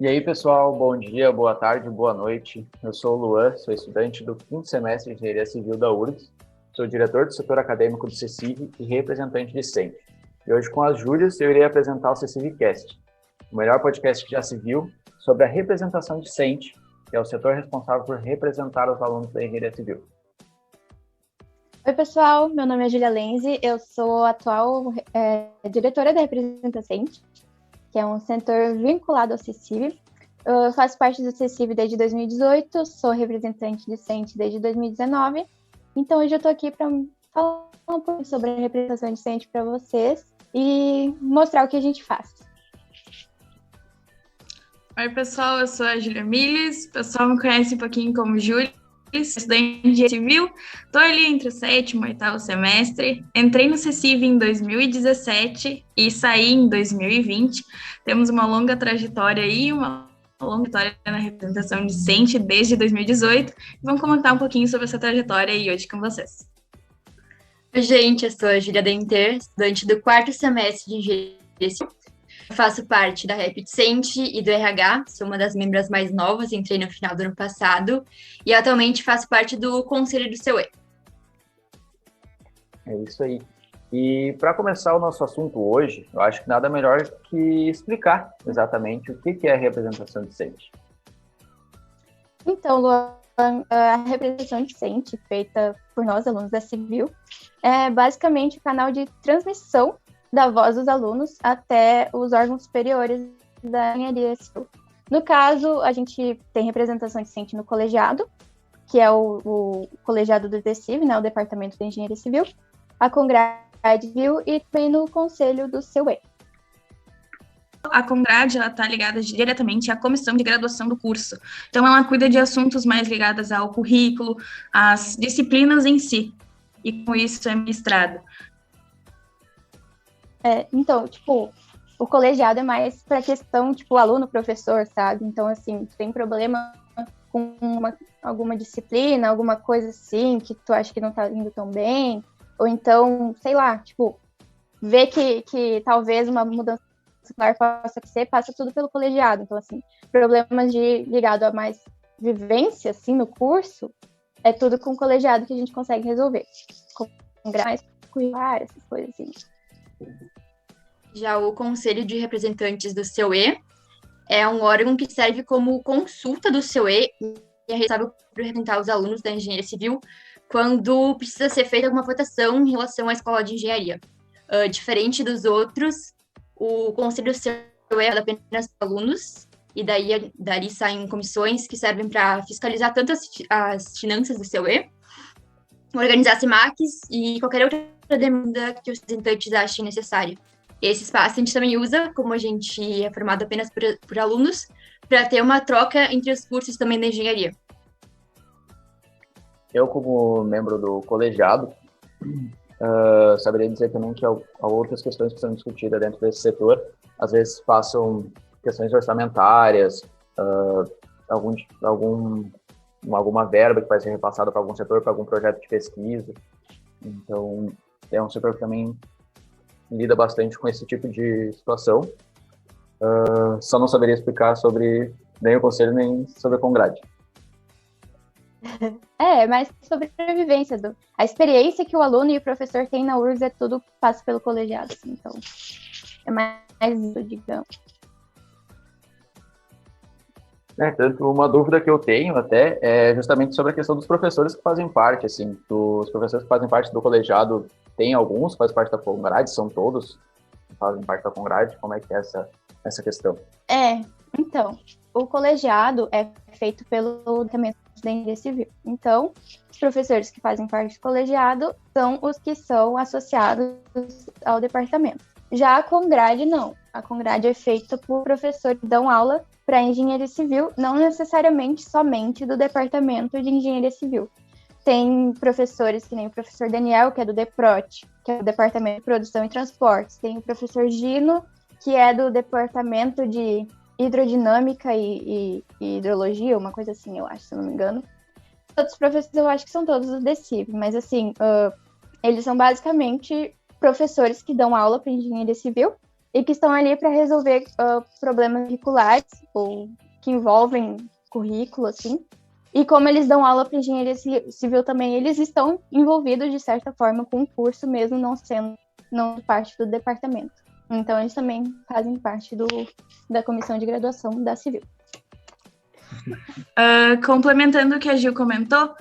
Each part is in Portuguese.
E aí, pessoal, bom dia, boa tarde, boa noite. Eu sou o Luan, sou estudante do quinto semestre de Engenharia Civil da URGS, sou diretor do setor acadêmico do CECIV e representante discente. E hoje, com as Júlias, eu irei apresentar o CECIVcast, o melhor podcast que já se viu sobre a representação discente, que é o setor responsável por representar os alunos da Engenharia Civil. Oi, pessoal, meu nome é Julia Lenzi, eu sou a atual diretora da Representação, que é um setor vinculado ao CECIV. Eu faço parte do CECIV desde 2018, sou representante discente desde 2019, então hoje eu estou aqui para falar um pouco sobre a representação discente para vocês e mostrar o que a gente faz. Oi, pessoal, eu sou a Júlia Miles, o pessoal me conhece um pouquinho como Júlia, estudante de Engenharia Civil, estou ali entre o 7º e 8º semestre, entrei no CECIV em 2017 e saí em 2020, temos uma longa trajetória aí, uma longa história na representação discente desde 2018, e vamos comentar um pouquinho sobre essa trajetória aí hoje com vocês. Oi, gente, eu sou a Júlia Denter, estudante do 4º semestre de Engenharia Civil. Eu faço parte da Rep Discente e do RH, sou uma das membros mais novas, entrei no final do ano passado, e atualmente faço parte do Conselho do CEUE. É isso aí. E para começar o nosso assunto hoje, eu acho que nada melhor que explicar exatamente o que é a representação discente. Então, Luan, a representação discente, feita por nós, alunos da Civil, é basicamente o canal de transmissão da voz dos alunos até os órgãos superiores da engenharia civil. No caso, a gente tem representação discente no colegiado, que é o colegiado do DECIV, né, o Departamento de Engenharia Civil, a Congrade Civil e também no Conselho do CEUE. A Congrade está ligada diretamente à comissão de graduação do curso. Então, ela cuida de assuntos mais ligados ao currículo, às disciplinas em si, e com isso é ministrado. Então, o colegiado é mais para questão, aluno-professor, sabe? Então, assim, tu tem problema com alguma disciplina, alguma coisa assim, que tu acha que não tá indo tão bem, ou então, sei lá, ver que talvez uma mudança escolar possa ser, passa tudo pelo colegiado. Então, assim, problemas ligado a mais vivência, assim, no curso, é tudo com o colegiado que a gente consegue resolver. Com mais curricular, essas coisas assim. Já o Conselho de Representantes do CEUE é um órgão que serve como consulta do CEUE e é responsável por representar os alunos da engenharia civil quando precisa ser feita alguma votação em relação à escola de engenharia. Diferente dos outros, o Conselho do CEUE é apenas para alunos, e dali saem comissões que servem para fiscalizar tanto as finanças do CEUE, organizar CEMACs e qualquer outra demanda que os representantes achem necessária. Esse espaço a gente também usa, como a gente é formado apenas por alunos, para ter uma troca entre os cursos também da engenharia. Eu, como membro do colegiado, saberia dizer também que há outras questões que são discutidas dentro desse setor. Às vezes passam questões orçamentárias, alguma verba que vai ser repassada para algum setor, para algum projeto de pesquisa. Então, é um setor que também lida bastante com esse tipo de situação. Só não saberia explicar sobre nem o Conselho, nem sobre a Congrade. Mas sobre a vivência, a experiência que o aluno e o professor têm na URGS tudo passa pelo colegiado, assim, então é mais isso, digamos. Tanto uma dúvida que eu tenho até é justamente sobre a questão dos professores que fazem parte, assim, os professores que fazem parte do colegiado, tem alguns que fazem parte da Congrade, são todos que fazem parte da Congrade, como é que é essa questão? Então, o colegiado é feito pelo Departamento da Engenharia Civil, então, os professores que fazem parte do colegiado são os que são associados ao departamento. Já a Congrade, não. A Congrade é feita por professores que dão aula para engenharia civil, não necessariamente somente do departamento de engenharia civil. Tem professores que nem o professor Daniel, que é do DEPROT, que é do Departamento de Produção e Transportes. Tem o professor Gino, que é do Departamento de Hidrodinâmica e Hidrologia, uma coisa assim, eu acho, se eu não me engano. Outros professores, eu acho que são todos do DECIV, mas assim, eles são basicamente professores que dão aula para engenharia civil e que estão ali para resolver problemas curriculares ou que envolvem currículo, assim. E como eles dão aula para engenharia civil também, eles estão envolvidos, de certa forma, com o curso, mesmo não parte do departamento. Então, eles também fazem parte da comissão de graduação da Civil. Complementando o que a Gil comentou,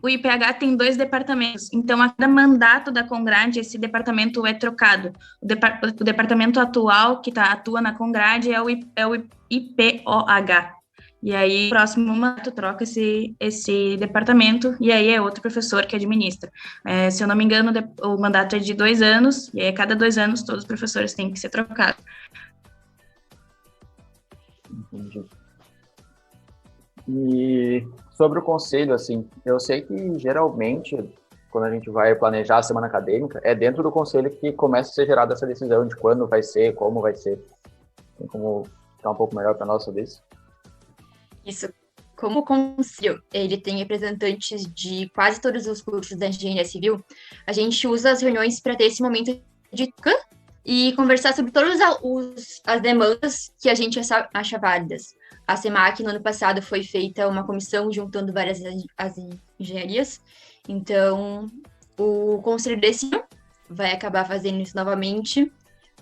o IPH tem 2 departamentos, então a cada mandato da Congrade, esse departamento é trocado. O departamento atual que atua na Congrade é o IPOH, e aí o próximo mandato troca esse departamento, e aí é outro professor que administra. Se eu não me engano, o mandato é de 2 anos, e aí a cada 2 anos todos os professores têm que ser trocados. Entendi. E sobre o conselho, assim, eu sei que geralmente, quando a gente vai planejar a semana acadêmica, é dentro do conselho que começa a ser gerada essa decisão de quando vai ser, como vai ser. Tem como ficar um pouco melhor para nós sobre isso? Isso. Como o conselho ele tem representantes de quase todos os cursos da engenharia civil, a gente usa as reuniões para ter esse momento de troca e conversar sobre todas as demandas que a gente acha válidas. A SEMAC, no ano passado, foi feita uma comissão juntando várias as engenharias. Então, o conselho desse ano vai acabar fazendo isso novamente.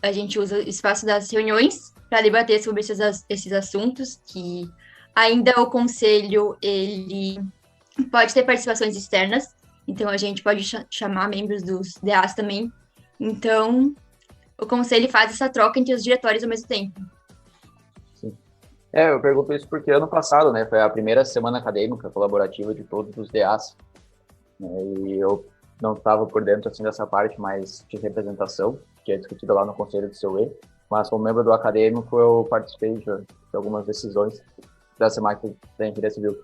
A gente usa o espaço das reuniões para debater sobre esses assuntos, que ainda o conselho ele pode ter participações externas. Então, a gente pode chamar membros dos DAs também. Então, o conselho faz essa troca entre os diretórios ao mesmo tempo. Eu pergunto isso porque ano passado, né, foi a primeira semana acadêmica colaborativa de todos os DAs, né, e eu não estava por dentro, assim, dessa parte mais de representação, que é discutida lá no Conselho do CEUE, mas como membro do acadêmico eu participei de algumas decisões da SEMAC da Engenharia Civil.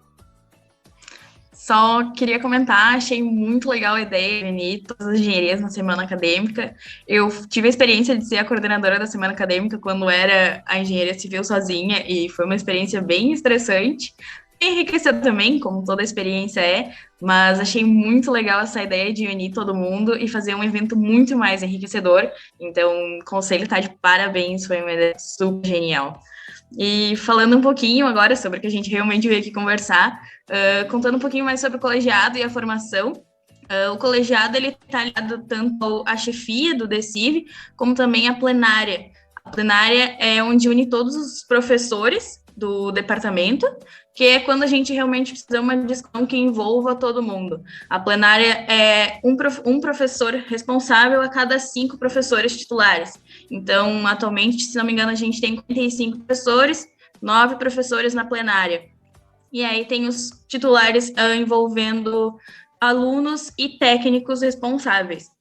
Só queria comentar, achei muito legal a ideia de unir todas as engenharias na semana acadêmica. Eu tive a experiência de ser a coordenadora da semana acadêmica quando era a engenharia civil sozinha, e foi uma experiência bem estressante. Enriquecedor também, como toda experiência é, mas achei muito legal essa ideia de unir todo mundo e fazer um evento muito mais enriquecedor. Então, o conselho está de parabéns, foi uma ideia super genial. E falando um pouquinho agora sobre o que a gente realmente veio aqui conversar, contando um pouquinho mais sobre o colegiado e a formação. O colegiado está ligado tanto à chefia do DECIV, como também à plenária. A plenária é onde une todos os professores do departamento, que é quando a gente realmente precisa de uma discussão que envolva todo mundo. A plenária é um professor responsável a cada 5 professores titulares. Então, atualmente, se não me engano, a gente tem 45 professores, 9 professores na plenária. E aí tem os titulares envolvendo alunos e técnicos responsáveis.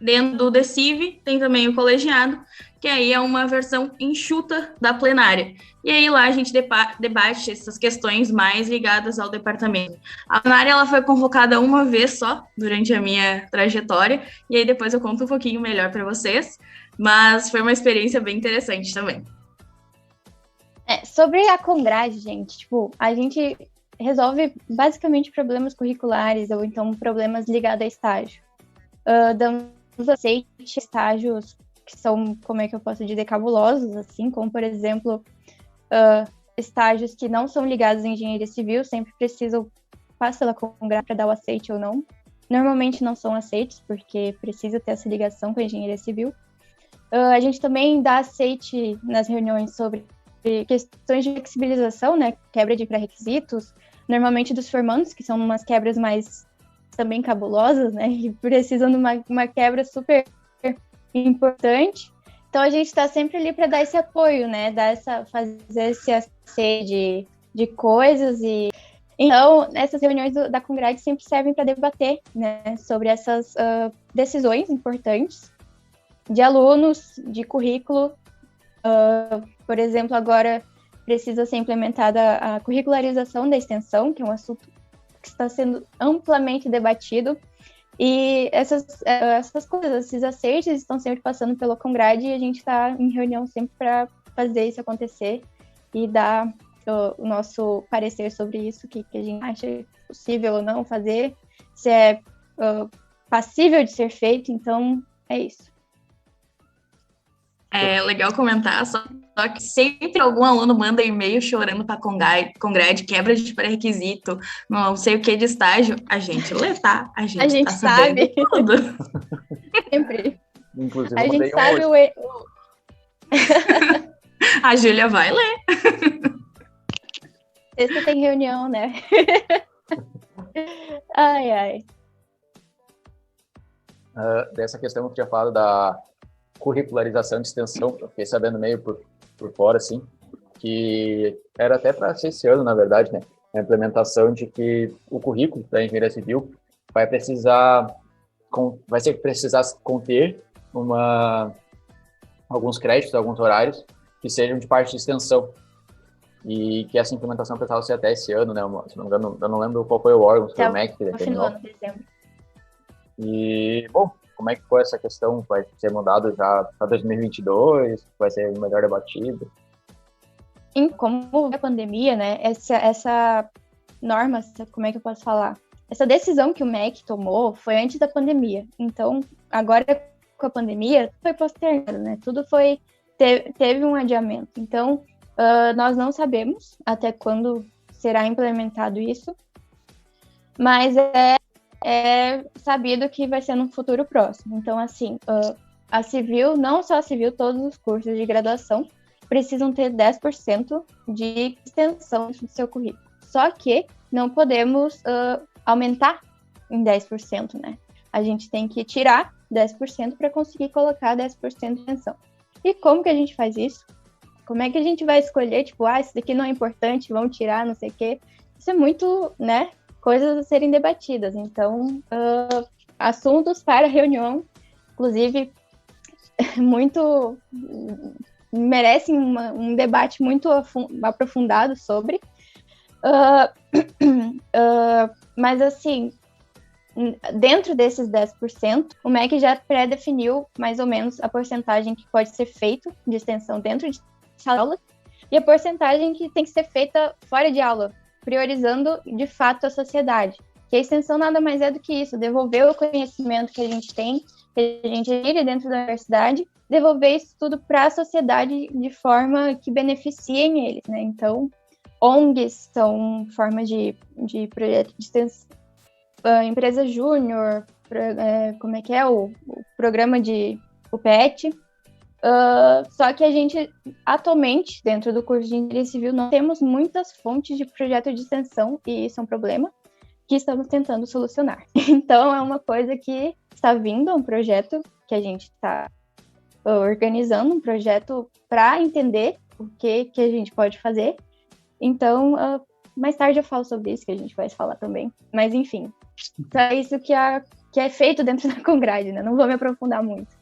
Dentro do DECIV tem também o colegiado, que aí é uma versão enxuta da plenária. E aí lá a gente debate essas questões mais ligadas ao departamento. A plenária ela foi convocada uma vez só durante a minha trajetória, e aí depois eu conto um pouquinho melhor para vocês, mas foi uma experiência bem interessante também. Sobre a Congrade, gente, a gente resolve basicamente problemas curriculares ou então problemas ligados a estágio. Damos aceite estágios que são, como é que eu posso dizer, cabulosos, assim, como, por exemplo, estágios que não são ligados à engenharia civil, sempre precisam passar pela Congrade para dar o aceite ou não. Normalmente não são aceitos, porque precisa ter essa ligação com a engenharia civil. A gente também dá aceite nas reuniões sobre questões de flexibilização, né, quebra de pré-requisitos, normalmente dos formandos, que são umas quebras mais também cabulosas, né, que precisam de uma quebra super importante. Então a gente está sempre ali para dar esse apoio, né, fazer esse aceite de coisas. E então essas reuniões da Congrade sempre servem para debater, né, sobre essas decisões importantes de alunos, de currículo. Por exemplo, agora precisa ser implementada a curricularização da extensão, que é um assunto que está sendo amplamente debatido. E essas coisas, esses aceites estão sempre passando pela Congrade e a gente está em reunião sempre para fazer isso acontecer e dar o nosso parecer sobre isso, que a gente acha possível ou não fazer, se é passível de ser feito. Então, é isso. É legal comentar, só que sempre algum aluno manda e-mail chorando para Congrade, quebra de pré-requisito, não sei o que de estágio. A gente lê, tá? A A gente gente tá sabendo sabe. tudo. Sempre. Inclusive, A eu gente mandei um sabe hoje. A Júlia vai ler. Sexta tem reunião, né? Ai, ai. Dessa questão que eu tinha falado da curricularização de extensão, eu fiquei sabendo meio por fora, assim, que era até para ser esse ano, na verdade, né? A implementação de que o currículo da engenharia civil vai precisar conter alguns créditos, alguns horários que sejam de parte de extensão. E que essa implementação precisava ser até esse ano, né? Se não me engano, eu não lembro qual foi o órgão, se foi o MEC que No fim do ano, determinou. dezembro. E, bom, como é que foi essa questão? Vai ser mudado já para 2022? Vai ser melhor debatido? Como a pandemia, né? Essa norma, como é que eu posso falar? Essa decisão que o MEC tomou foi antes da pandemia. Então, agora com a pandemia, foi postergado, né? Tudo teve um adiamento. Então, nós não sabemos até quando será implementado isso, mas é sabido que vai ser no futuro próximo. Então, assim, a civil, não só a civil, todos os cursos de graduação precisam ter 10% de extensão do seu currículo. Só que não podemos aumentar em 10%, né? A gente tem que tirar 10% para conseguir colocar 10% de extensão. E como que a gente faz isso? Como é que a gente vai escolher, tipo, isso daqui não é importante, vamos tirar, não sei o quê? Isso é muito, né, coisas a serem debatidas. Então, assuntos para reunião, inclusive, muito merecem um debate muito aprofundado sobre. Mas, assim, dentro desses 10%, o MEC já pré-definiu mais ou menos a porcentagem que pode ser feito de extensão dentro de sala de aula e a porcentagem que tem que ser feita fora de aula, priorizando, de fato, a sociedade. Que a extensão nada mais é do que isso, devolver o conhecimento que a gente tem, que a gente adquire dentro da universidade, devolver isso tudo para a sociedade de forma que beneficiem eles, né? Então, ONGs são formas de projeto de extensão, empresa júnior, como é que é o programa o PET. Só que a gente, atualmente, dentro do curso de Engenharia Civil, não temos muitas fontes de projeto de extensão, e isso é um problema que estamos tentando solucionar. Então, é uma coisa que está vindo, um projeto que a gente está organizando, um projeto para entender o que a gente pode fazer. Então, mais tarde eu falo sobre isso, que a gente vai falar também. Mas, enfim, é isso que é feito dentro da Congrade, né? Não vou me aprofundar muito.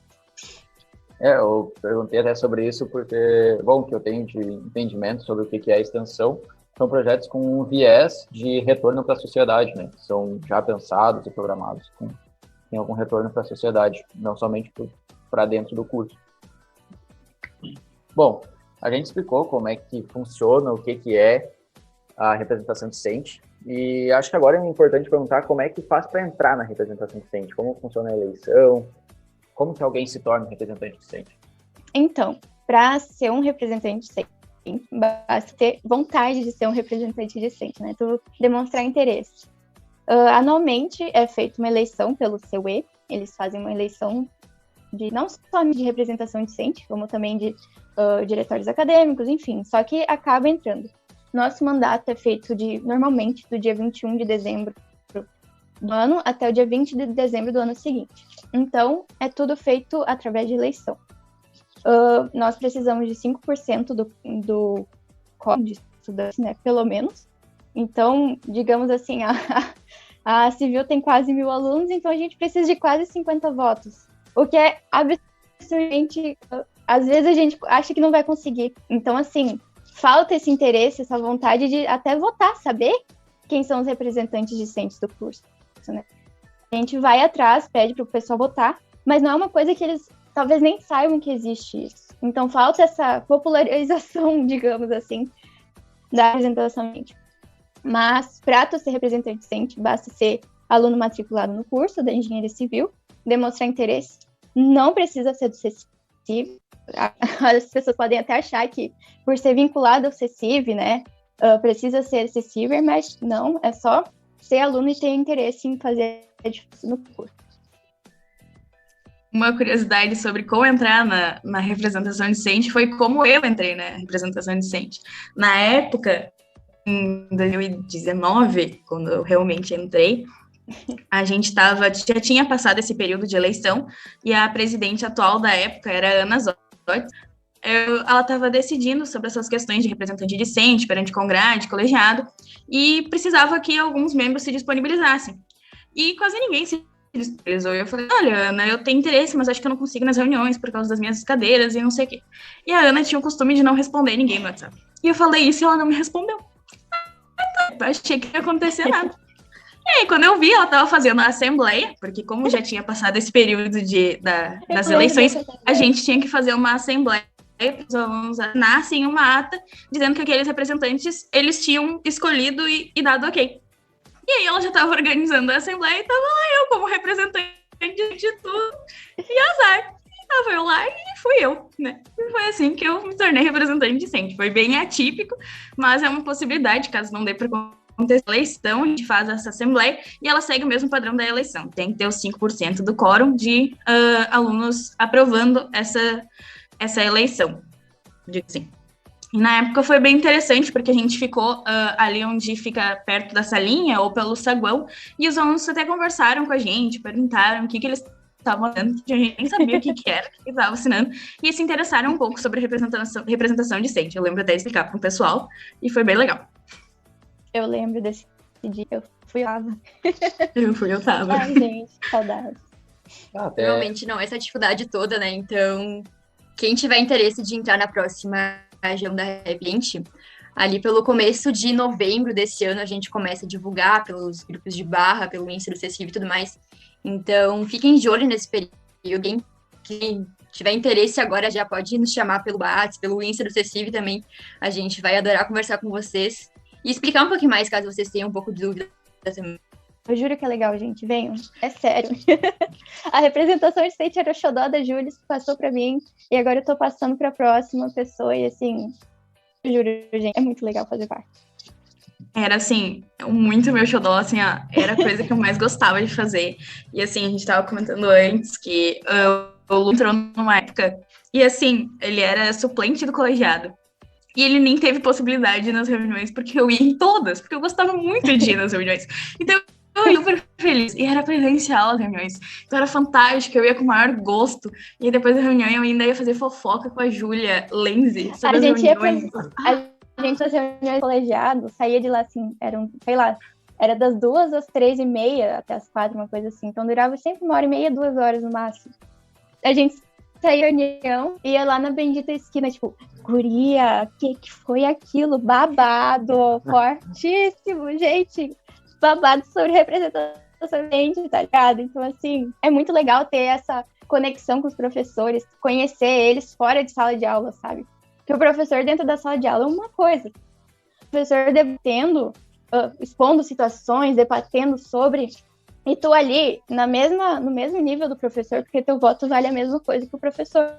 Eu perguntei até sobre isso porque, bom, que eu tenho de entendimento sobre o que é a extensão, são projetos com um viés de retorno para a sociedade, né? São já pensados e programados tem algum retorno para a sociedade, não somente para dentro do curso. Bom, a gente explicou como é que funciona, o que é a representação discente, e acho que agora é importante perguntar como é que faz para entrar na representação discente, como funciona a eleição, como que alguém se torna um representante discente? Então, para ser um representante discente, basta ter vontade de ser um representante discente, né? Tu demonstrar interesse. Anualmente é feita uma eleição pelo CUE, eles fazem uma eleição não só de representação discente, como também de diretórios acadêmicos, enfim, só que acaba entrando. Nosso mandato é feito normalmente do dia 21 de dezembro do ano até o dia 20 de dezembro do ano seguinte. Então, é tudo feito através de eleição. Nós precisamos de 5% do quórum de estudantes, né, pelo menos. Então, digamos assim, a Civil tem quase 1.000 alunos, então a gente precisa de quase 50 votos. O que é absurdamente... Às vezes a gente acha que não vai conseguir. Então, assim, falta esse interesse, essa vontade de até votar, saber quem são os representantes discentes do curso, né? A gente vai atrás, pede para o pessoal votar, mas não é uma coisa que eles talvez nem saibam que existe isso. Então, falta essa popularização, digamos assim, da representação. Mas, para tu ser representante discente, basta ser aluno matriculado no curso da Engenharia Civil, demonstrar interesse, não precisa ser do CECIV, as pessoas podem até achar que, por ser vinculado ao CECIV, né, precisa ser CECIVer, mas não, é só ser aluno e ter interesse em fazer no curso. Uma curiosidade sobre como entrar na representação discente foi como eu entrei na representação discente. Na época, em 2019, quando eu realmente entrei, a gente já tinha passado esse período de eleição e a presidente atual da época era a Ana Zotti. Ela estava decidindo sobre essas questões de representante discente perante congrade, colegiado, e precisava que alguns membros se disponibilizassem. E quase ninguém se disponibilizou. Eu falei, olha, Ana, eu tenho interesse, mas acho que eu não consigo nas reuniões por causa das minhas cadeiras e não sei o quê. E a Ana tinha o costume de não responder ninguém no WhatsApp. E eu falei isso e ela não me respondeu. Eu achei que não ia acontecer nada. E aí, quando eu vi, ela estava fazendo a assembleia, porque como já tinha passado esse período das eleições, a gente tinha que fazer uma assembleia para os alunos assinassem uma ata dizendo que aqueles representantes, eles tinham escolhido e dado ok. E aí ela já estava organizando a assembleia e estava lá eu como representante de tudo, e azar. Estava eu lá e fui eu, né? E foi assim que eu me tornei representante discente. Foi bem atípico, mas é uma possibilidade, caso não dê para acontecer a eleição, a gente faz essa assembleia e ela segue o mesmo padrão da eleição. Tem que ter os 5% do quórum de alunos aprovando essa eleição, digo assim. E na época foi bem interessante, porque a gente ficou ali onde fica perto da salinha, ou pelo saguão, e os alunos até conversaram com a gente, perguntaram o que eles estavam assinando, a gente nem sabia o que era, o que estava assinando, e se interessaram um pouco sobre representação discente. Eu lembro até de explicar para o pessoal, e foi bem legal. Eu lembro desse dia, eu fui oitava. Eu tava. Ai, gente, saudade. Realmente não, essa dificuldade toda, né? Então, quem tiver interesse de entrar na próxima região da Rep20, ali pelo começo de novembro desse ano, a gente começa a divulgar pelos grupos de barra, pelo Insta do CECIV e tudo mais. Então, fiquem de olho nesse período. Quem tiver interesse agora já pode nos chamar pelo WhatsApp, pelo Insta do CECIV também. A gente vai adorar conversar com vocês e explicar um pouquinho mais, caso vocês tenham um pouco de dúvida também. Eu juro que é legal, gente. Venham. É sério. A representação de State era o xodó da Júlia, passou pra mim. E agora eu tô passando pra próxima pessoa. E assim, eu juro, gente, é muito legal fazer parte. Era, assim, muito meu xodó, assim, ó, era a coisa que eu mais gostava de fazer. E, assim, a gente tava comentando antes que o Lu entrou numa época... E, assim, ele era suplente do colegiado. E ele nem teve possibilidade nas reuniões, porque eu ia em todas, porque eu gostava muito de ir nas reuniões. Então, eu ia super feliz. E era presencial as reuniões. Então, era fantástico, eu ia com o maior gosto. E depois da reunião, eu ainda ia fazer fofoca com a Júlia Lenzi sobre as reuniões. A gente nas reuniões do colegiado, saía de lá, assim, era das 2 às 3h30, até as 4, uma coisa assim. Então, durava sempre 1h30, 2 horas no máximo. A gente saía da reunião, ia lá na bendita esquina, tipo, guria, que foi aquilo? Babado, fortíssimo, gente. Babado sobre representação gente, tá ligado? Então, assim, é muito legal ter essa conexão com os professores, conhecer eles fora de sala de aula, sabe? Porque o professor dentro da sala de aula é uma coisa. O professor debatendo, expondo situações, debatendo sobre... E tu ali, no mesmo nível do professor, porque teu voto vale a mesma coisa que o professor.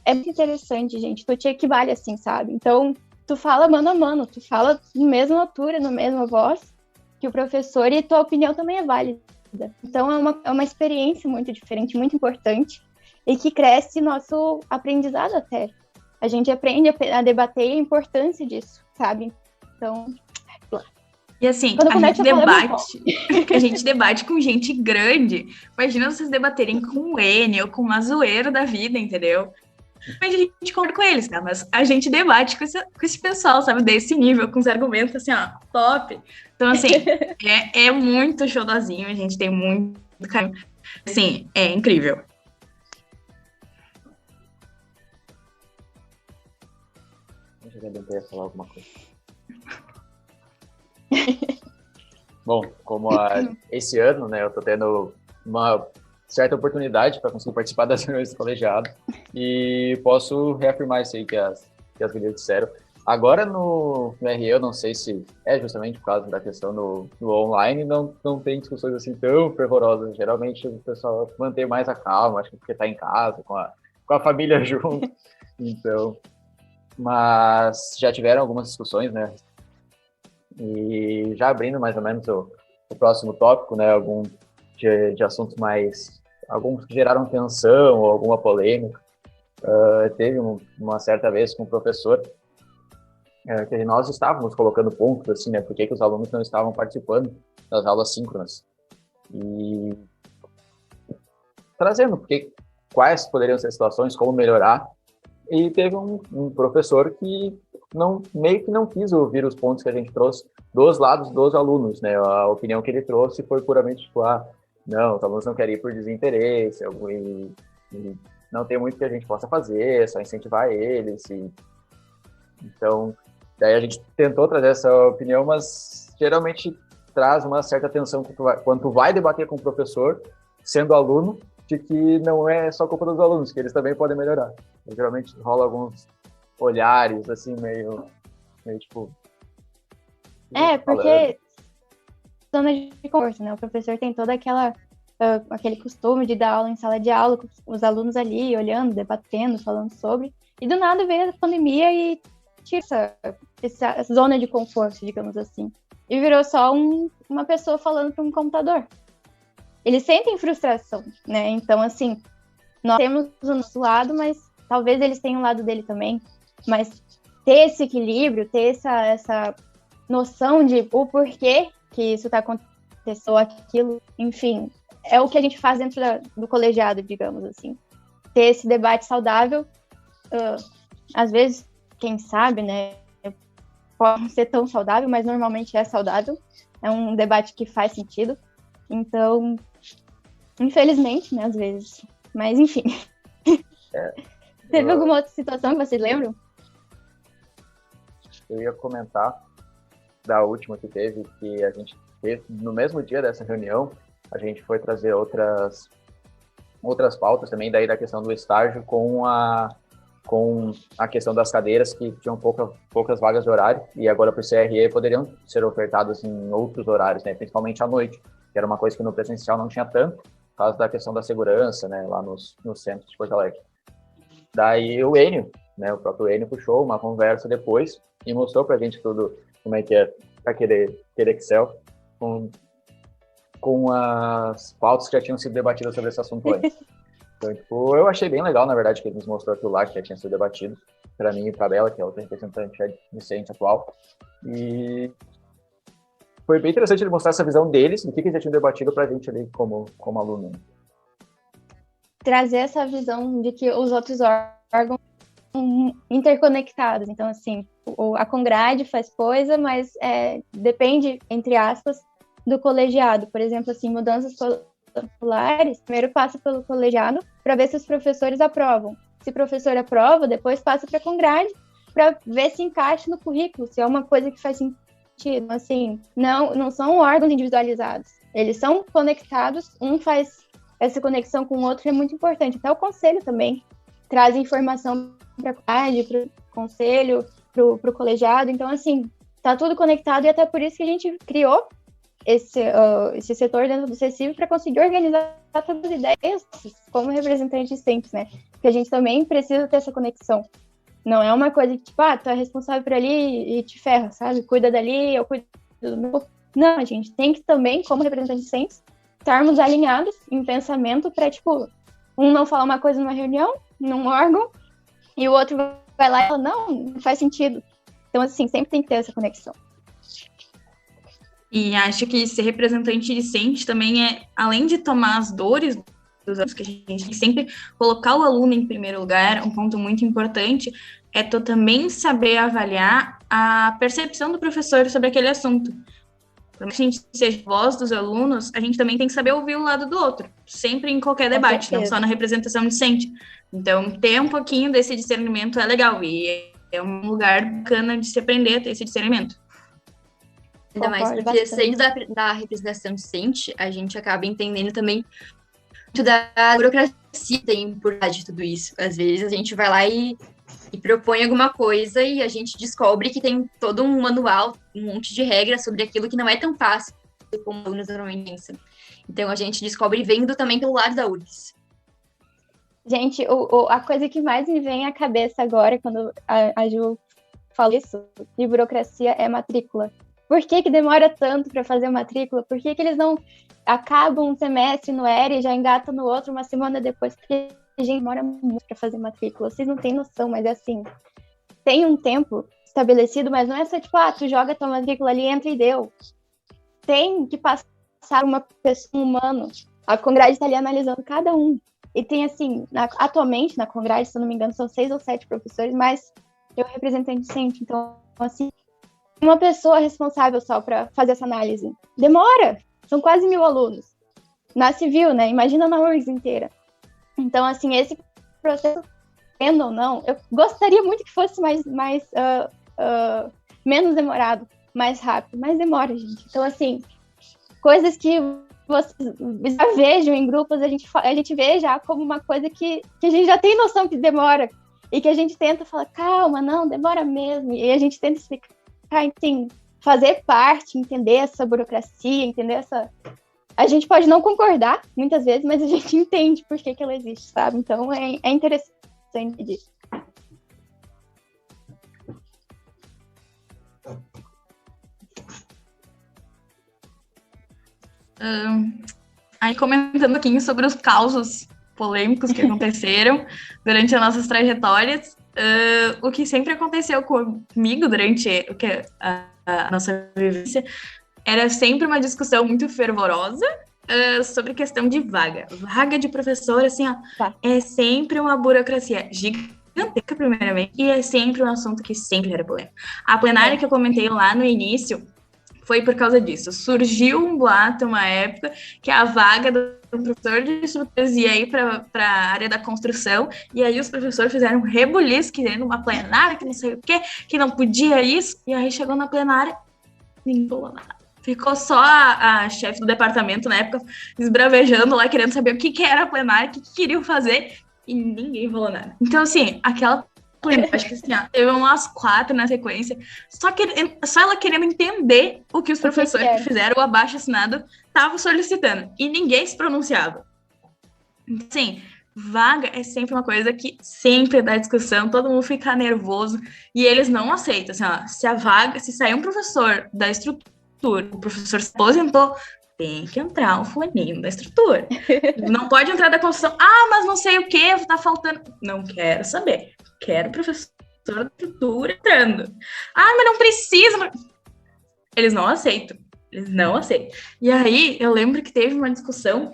É muito interessante, gente. Tu te equivale assim, sabe? Então, tu fala mano a mano, tu fala na mesma altura, na mesma voz que o professor, e tua opinião também é válida. Então, é uma experiência muito diferente, muito importante, e que cresce nosso aprendizado até. A gente aprende a debater a importância disso, sabe? Então... E assim, a gente debate com gente grande. Imagina vocês debaterem com o N ou com o Mazoeiro da vida, entendeu? Mas a gente concorda com eles, tá? Mas a gente debate com esse pessoal, sabe? Desse nível, com os argumentos assim, ó, top. Então, assim, é muito xodózinho, a gente tem muito carinho. Assim, é incrível. Eu já tentei falar alguma coisa. Bom, como esse ano, né, eu tô tendo uma certa oportunidade para conseguir participar das reuniões do colegiado e posso reafirmar isso aí que as meninas disseram. Agora no RE, eu não sei se é justamente por causa da questão do online, não tem discussões assim tão fervorosas. Geralmente o pessoal mantém mais a calma, acho que porque tá em casa, com com a família junto. Então, mas já tiveram algumas discussões, né? E já abrindo mais ou menos o próximo tópico, né? Algum de assuntos mais... Alguns que geraram tensão ou alguma polêmica. Teve uma certa vez com o professor que nós estávamos colocando pontos, assim, né? Por que os alunos não estavam participando das aulas síncronas. E trazendo quais poderiam ser situações, como melhorar. E teve um professor que meio que não quis ouvir os pontos que a gente trouxe dos lados dos alunos, né? A opinião que ele trouxe foi puramente tipo, não, os alunos não querem ir por desinteresse, e não tem muito que a gente possa fazer, é só incentivar eles. Então, daí a gente tentou trazer essa opinião, mas geralmente traz uma certa tensão quando tu vai debater com o professor, sendo aluno, de que não é só culpa dos alunos, que eles também podem melhorar. Geralmente rola alguns olhares, assim, meio tipo... Porque zona de conforto, né? O professor tem toda aquele costume de dar aula em sala de aula, com os alunos ali, olhando, debatendo, falando sobre, e do nada veio a pandemia e tira essa zona de conforto, digamos assim. E virou só uma pessoa falando para um computador. Eles sentem frustração, né? Então, assim, nós temos o nosso lado, mas talvez eles tenham o lado dele também. Mas ter esse equilíbrio, ter essa noção de o porquê que isso está acontecendo, ou aquilo, enfim, é o que a gente faz dentro do colegiado, digamos assim. Ter esse debate saudável, às vezes, quem sabe, né, pode não ser tão saudável, mas normalmente é saudável. É um debate que faz sentido. Então, infelizmente, né, às vezes. Mas, enfim. Teve alguma outra situação que vocês lembram? Eu ia comentar da última que teve, que a gente teve, no mesmo dia dessa reunião, a gente foi trazer outras pautas também, daí da questão do estágio com a questão das cadeiras que tinham poucas vagas de horário, e agora por CRE poderiam ser ofertadas em outros horários, né, principalmente à noite, que era uma coisa que no presencial não tinha tanto, por causa da questão da segurança, né, lá nos centros de Porto Alegre. Daí o Enio, né, o próprio Enio puxou uma conversa depois e mostrou pra gente tudo, como é que é aquele Excel, com as pautas que já tinham sido debatidas sobre esse assunto antes. Então, tipo, eu achei bem legal, na verdade, que ele nos mostrou aquilo lá que já tinha sido debatido, para mim e para a Bela, que é outra representante docente atual. E foi bem interessante ele mostrar essa visão deles, do que eles já tinham debatido para a gente ali como aluno. Trazer essa visão de que os outros órgãos são interconectados. Então, assim, a Congrade faz coisa, mas depende, entre aspas, do colegiado. Por exemplo, assim, mudanças curriculares, primeiro passa pelo colegiado para ver se os professores aprovam. Se o professor aprova, depois passa para a Congrade para ver se encaixa no currículo, se é uma coisa que faz sentido. Assim, não são órgãos individualizados. Eles são conectados, um faz essa conexão com o outro, é muito importante. Até o conselho também traz informação para a Congrade, para o conselho, para o colegiado. Então, assim, tá tudo conectado e até por isso que a gente criou esse setor dentro do CECIV para conseguir organizar todas as ideias como representante discentes, né? Porque a gente também precisa ter essa conexão. Não é uma coisa que, tipo, tu é responsável por ali e te ferra, sabe? Cuida dali, eu cuido do meu. Não, a gente tem que também, como representante discentes, estarmos alinhados em pensamento para, tipo, um não falar uma coisa numa reunião, num órgão, e o outro vai lá e fala, não faz sentido. Então, assim, sempre tem que ter essa conexão. E acho que ser representante discente também além de tomar as dores dos alunos, que a gente tem que sempre colocar o aluno em primeiro lugar, um ponto muito importante, tu também saber avaliar a percepção do professor sobre aquele assunto. Para que a gente seja voz dos alunos, a gente também tem que saber ouvir o lado do outro, sempre em qualquer debate, não só na representação discente. Então, ter um pouquinho desse discernimento é legal, e é um lugar bacana de se aprender a ter esse discernimento. Ainda mais porque, saindo da representação discente, a gente acaba entendendo também muito da burocracia que tem por trás de tudo isso. Às vezes a gente vai lá e propõe alguma coisa e a gente descobre que tem todo um manual, um monte de regras sobre aquilo que não é tão fácil como alunos normalmente pensam. Então a gente descobre vendo também pelo lado da URGS. Gente, a coisa que mais me vem à cabeça agora, quando a Ju fala isso, de burocracia, é matrícula. Por que demora tanto para fazer matrícula? Por que eles não acabam um semestre no ERE e já engatam no outro uma semana depois? Porque a gente demora muito para fazer matrícula. Vocês não têm noção, mas é assim, tem um tempo estabelecido, mas não é só tipo, tu joga tua matrícula ali, entra e deu. Tem que passar uma pessoa, um humano. A Congrade está ali analisando cada um. E tem assim, atualmente na Congrade, se eu não me engano, são 6 ou 7 professores, mas eu representante docente. Então, assim, uma pessoa responsável só para fazer essa análise. Demora! São quase 1.000 alunos. Na civil, né? Imagina na URGS inteira. Então, assim, esse processo, tendo ou não, eu gostaria muito que fosse menos demorado, mais rápido, mas demora, gente. Então, assim, coisas que vocês já vejam em grupos, a gente vê já como uma coisa que a gente já tem noção que demora, e que a gente tenta falar, calma, não, demora mesmo, e a gente tenta explicar, assim, fazer parte, entender essa burocracia, entender essa... A gente pode não concordar, muitas vezes, mas a gente entende por que ela existe, sabe? Então, é interessante disso. Aí, comentando um pouquinho sobre os causos polêmicos que aconteceram durante as nossas trajetórias, o que sempre aconteceu comigo durante a nossa vivência era sempre uma discussão muito fervorosa sobre questão de vaga. Vaga de professor, assim, é sempre uma burocracia gigantesca, primeiramente, e é sempre um assunto que sempre era polêmico. A plenária que eu comentei lá no início foi por causa disso. Surgiu um boato, uma época, que a vaga do professor de estruturas ia ir para a área da construção, e aí os professores fizeram um rebuliço, querendo uma plenária, que não sei o quê, que não podia isso, e aí chegou na plenária, ninguém falou nada. Ficou só a chefe do departamento, na época, esbravejando lá, querendo saber o que era a plenária, o que queriam fazer, e ninguém falou nada. Então, assim, aquela acho que assim, teve umas 4 na sequência, só ela querendo entender o que os professores que fizeram o abaixo-assinado estavam solicitando, e ninguém se pronunciava. Então, assim, vaga é sempre uma coisa que sempre dá discussão, todo mundo fica nervoso, e eles não aceitam, assim, se sair um professor da estrutura, o professor se aposentou, tem que entrar um fulaninho da estrutura. Não pode entrar da construção, mas não sei o que, tá faltando. Não quero saber. Quero professor da estrutura entrando. Mas não precisa. Eles não aceitam. E aí, eu lembro que teve uma discussão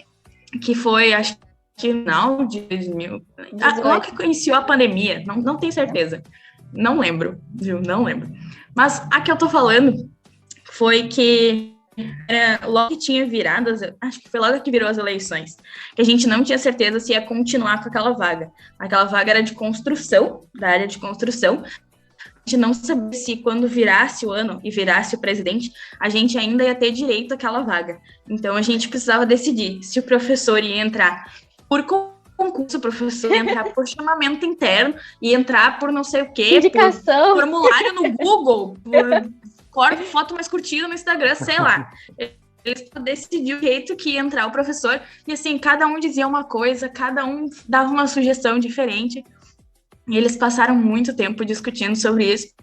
que foi, acho que no final de 2000. Logo que iniciou a pandemia, não tenho certeza. Não lembro, viu? Não lembro. Mas a que eu tô falando foi que logo que tinha virado, acho que foi logo que virou as eleições, que a gente não tinha certeza se ia continuar com aquela vaga. Aquela vaga era de construção, da área de construção. A gente não sabia se quando virasse o ano e virasse o presidente, a gente ainda ia ter direito àquela vaga. Então, a gente precisava decidir se o professor ia entrar por concurso, o professor ia entrar por chamamento interno, ia entrar por não sei o quê, indicação, por formulário no Google, corta foto mais curtida no Instagram, sei lá. Eles decidiram o jeito que ia entrar o professor, e assim, cada um dizia uma coisa, cada um dava uma sugestão diferente, e eles passaram muito tempo discutindo sobre isso.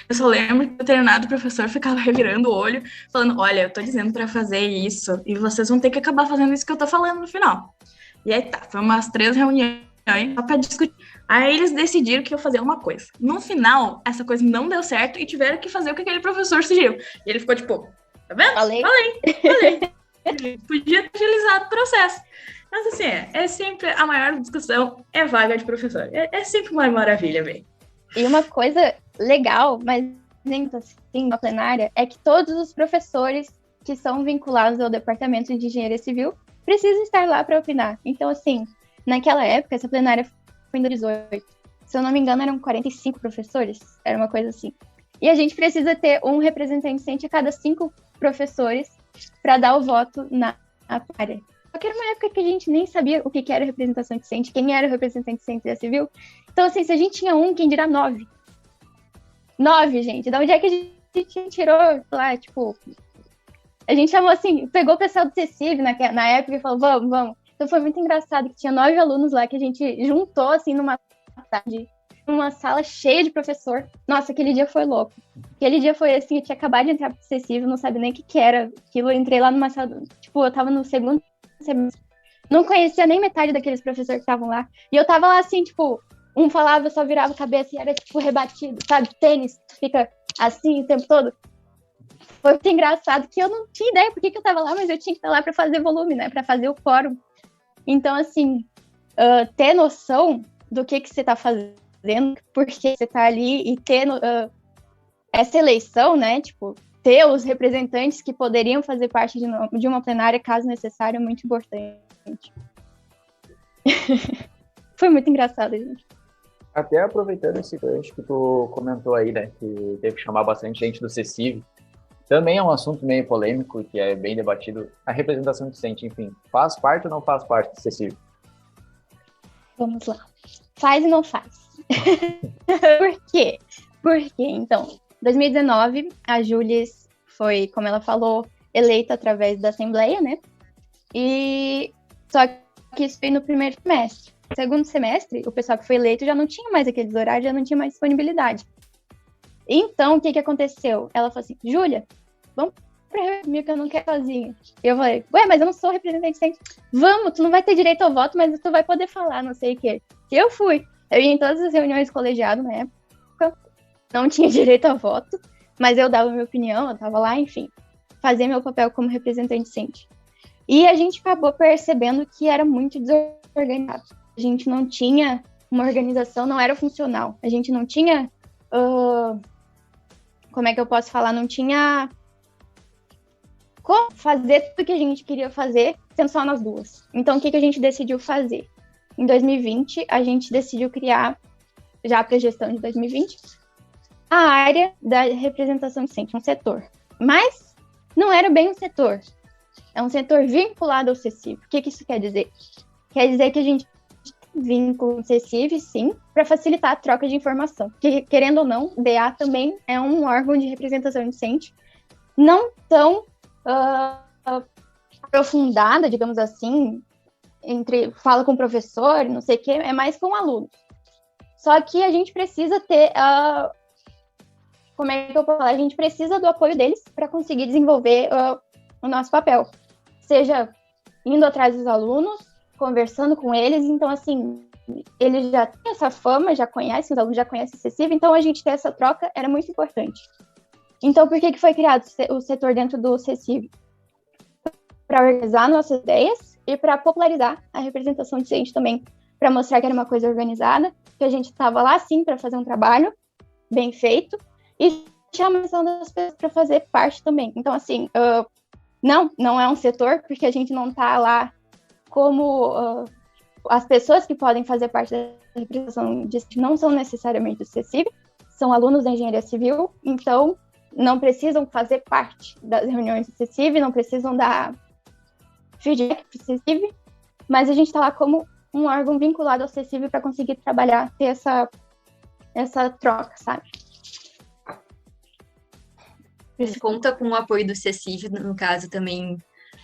Eu só lembro que o determinado professor ficava revirando o olho, falando, olha, eu tô dizendo pra fazer isso, e vocês vão ter que acabar fazendo isso que eu tô falando no final. E aí foi umas 3 reuniões só pra discutir. Aí eles decidiram que iam fazer uma coisa. No final, essa coisa não deu certo e tiveram que fazer o que aquele professor sugeriu. E ele ficou tipo, tá vendo? Falei. Podia ter agilizado o processo. Mas assim, é sempre a maior discussão, é vaga de professor. É sempre uma maravilha, velho. E uma coisa legal, mas nem assim, na plenária, é que todos os professores que são vinculados ao Departamento de Engenharia Civil precisam estar lá para opinar. Então, assim, naquela época, essa plenária foi em 2018. Se eu não me engano, eram 45 professores. Era uma coisa assim. E a gente precisa ter um representante docente a cada 5 professores para dar o voto na área. Porque era uma época que a gente nem sabia o que era representação docente, quem era o representante docente da civil. Então, assim, se a gente tinha quem dirá 9? 9, gente. Da onde é que a gente tirou lá, tipo... A gente chamou assim, pegou o pessoal do CECIV na época e falou, vamos. Então foi muito engraçado que tinha 9 alunos lá que a gente juntou, assim, numa tarde, numa sala cheia de professor. Nossa, aquele dia foi louco. Aquele dia foi assim, eu tinha acabado de entrar pro acessível, não sabia nem o que era aquilo. Eu entrei lá numa sala, tipo, eu tava no segundo semestre. Não conhecia nem metade daqueles professores que estavam lá. E eu tava lá assim, tipo, um falava, eu só virava a cabeça e era, tipo, rebatido, sabe? Tênis, tu fica assim o tempo todo. Foi muito engraçado que eu não tinha ideia por que eu tava lá, mas eu tinha que estar lá pra fazer volume, né? Pra fazer o quórum. Então, assim, ter noção do que você tá fazendo, por que você tá ali e ter essa eleição, né? Tipo, ter os representantes que poderiam fazer parte de uma plenária, caso necessário, é muito importante. Foi muito engraçado, gente. Até aproveitando esse gancho que tu comentou aí, né, que teve que chamar bastante gente do CECIV, também é um assunto meio polêmico, que é bem debatido, a representação discente, enfim, faz parte ou não faz parte do CECIV? Vamos lá. Faz e não faz. Por quê? Porque, então, em 2019, a Julis foi, como ela falou, eleita através da Assembleia, né? E só que isso foi no primeiro semestre. No segundo semestre, o pessoal que foi eleito já não tinha mais aqueles horários, já não tinha mais disponibilidade. Então, o que aconteceu? Ela falou assim, Júlia, vamos pra reunião que eu não quero sozinha. E eu falei, ué, mas eu não sou representante sempre. Vamos, tu não vai ter direito ao voto, mas tu vai poder falar, não sei o quê. E eu fui. Eu ia em todas as reuniões do colegiado na época, não tinha direito ao voto, mas eu dava minha opinião, eu tava lá, enfim, fazia meu papel como representante decente. E a gente acabou percebendo que era muito desorganizado. A gente não tinha uma organização, não era funcional. A gente não tinha, como é que eu posso falar, não tinha como fazer tudo que a gente queria fazer, sendo só nós duas. Então, o que a gente decidiu fazer? Em 2020, a gente decidiu criar, já para a gestão de 2020, a área da representação decente, um setor. Mas não era bem um setor. É um setor vinculado ao CECIV. O que isso quer dizer? Quer dizer que a gente tem vínculo ao CECIV, sim, para facilitar a troca de informação. Porque, querendo ou não, o DA também é um órgão de representação decente, não tão aprofundada, digamos assim, fala com o professor, não sei o quê, é mais com alunos. Só que a gente precisa ter, como é que eu posso falar? A gente precisa do apoio deles para conseguir desenvolver o nosso papel. Seja indo atrás dos alunos, conversando com eles. Então, assim, eles já têm essa fama, já conhecem, os alunos já conhecem o CECIV, então a gente ter essa troca era muito importante. Então, por que foi criado o setor dentro do CECIV? Para organizar nossas ideias e para popularizar a representação decente também, para mostrar que era uma coisa organizada, que a gente estava lá, sim, para fazer um trabalho bem feito e chamar a atenção das pessoas para fazer parte também. Então, assim, não é um setor, porque a gente não está lá como as pessoas que podem fazer parte da representação decente não são necessariamente do CECIV, são alunos da engenharia civil, então não precisam fazer parte das reuniões do CECIV, não precisam dar feedback para o CECIV, mas a gente está lá como um órgão vinculado ao CECIV para conseguir trabalhar, ter essa troca, sabe? Você conta com o apoio do CECIV, no caso também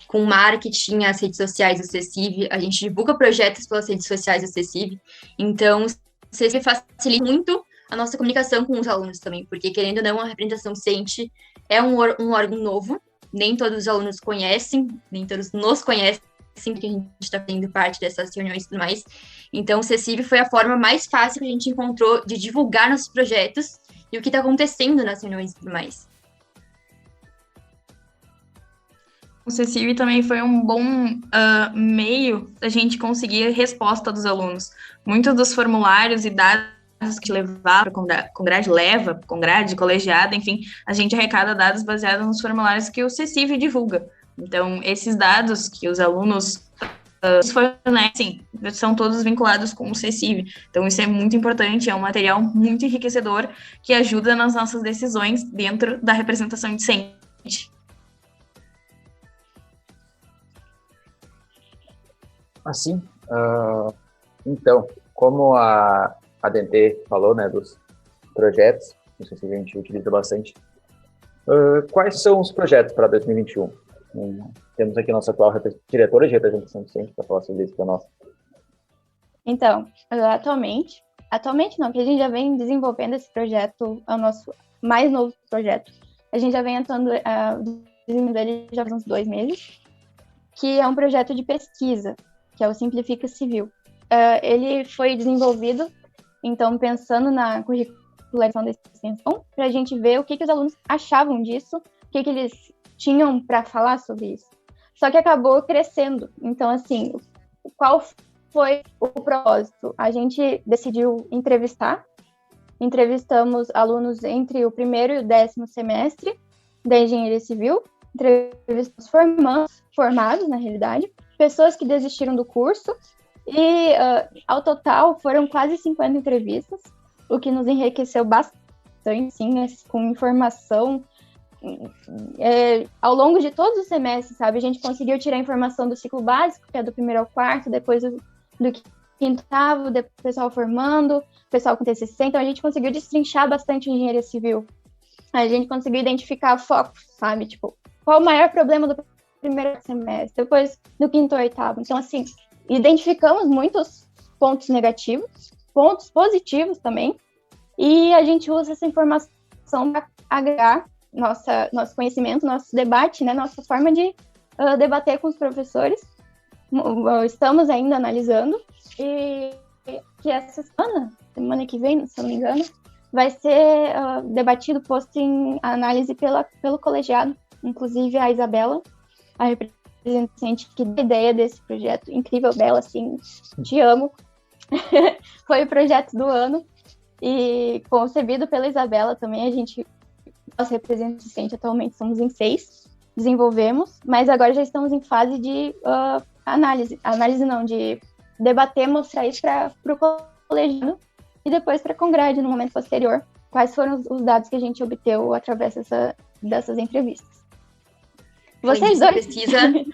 com marketing, as redes sociais do CECIV, a gente divulga projetos pelas redes sociais do CECIV, então o CECIV facilita muito a nossa comunicação com os alunos também, porque querendo ou não, a representação decente é um órgão novo, nem todos os alunos conhecem, nem todos nos conhecem, que a gente está fazendo parte dessas reuniões e tudo mais. Então, o CECIV foi a forma mais fácil que a gente encontrou de divulgar nossos projetos e o que está acontecendo nas reuniões e tudo mais. O CECIV também foi um bom meio da gente conseguir resposta dos alunos. Muitos dos formulários e dados que levava com grade colegiada, enfim, a gente arrecada dados baseados nos formulários que o CECIV divulga. Então, esses dados que os alunos fornecem são todos vinculados com o CECIV. Então, isso é muito importante, é um material muito enriquecedor que ajuda nas nossas decisões dentro da representação decente. Assim, então, como a Dente falou, né, dos projetos, não sei se a gente utiliza bastante, quais são os projetos para 2021? temos aqui a nossa atual diretora de representação docente para falar sobre isso para nós. Então, atualmente não, que a gente já vem desenvolvendo esse projeto, é o nosso mais novo projeto. A gente já vem atuando, desenvolvendo ele já faz uns 2 meses, que é um projeto de pesquisa, que é o Simplifica Civil. Ele foi desenvolvido, então, pensando na curricularização da extensão, para a gente ver o que os alunos achavam disso, o que eles tinham para falar sobre isso. Só que acabou crescendo. Então, assim, qual foi o propósito? A gente decidiu entrevistamos alunos entre o 1º e o 10º semestre da Engenharia Civil, entrevistamos formados, na realidade, pessoas que desistiram do curso, e ao total foram quase 50 entrevistas, o que nos enriqueceu bastante, sim, com informação. Ao longo de todos os semestres, sabe, a gente conseguiu tirar informação do ciclo básico, que é do 1º ao 4º, depois do 5º, depois o pessoal formando, o pessoal com TCC, então a gente conseguiu destrinchar bastante a engenharia civil. A gente conseguiu identificar focos, sabe, tipo, qual o maior problema do 1º semestre, depois do 5º ao 8º. Então, assim, identificamos muitos pontos negativos, pontos positivos também, e a gente usa essa informação para agregar nosso conhecimento, nosso debate, né, nossa forma de debater com os professores. Estamos ainda analisando, e que essa semana que vem, se eu não me engano, vai ser debatido, posto em análise pelo colegiado, inclusive a Isabela, a representante que deu a ideia desse projeto, incrível, Bela, assim, te amo. Foi o projeto do ano, e concebido pela Isabela também. Nós representantes atualmente somos em 6, desenvolvemos, mas agora já estamos em fase de análise não, de debater, mostrar isso para o colegiado e depois para a Congrade no momento posterior, quais foram os dados que a gente obteve através dessas entrevistas. Vocês dois... Pesquisa, não...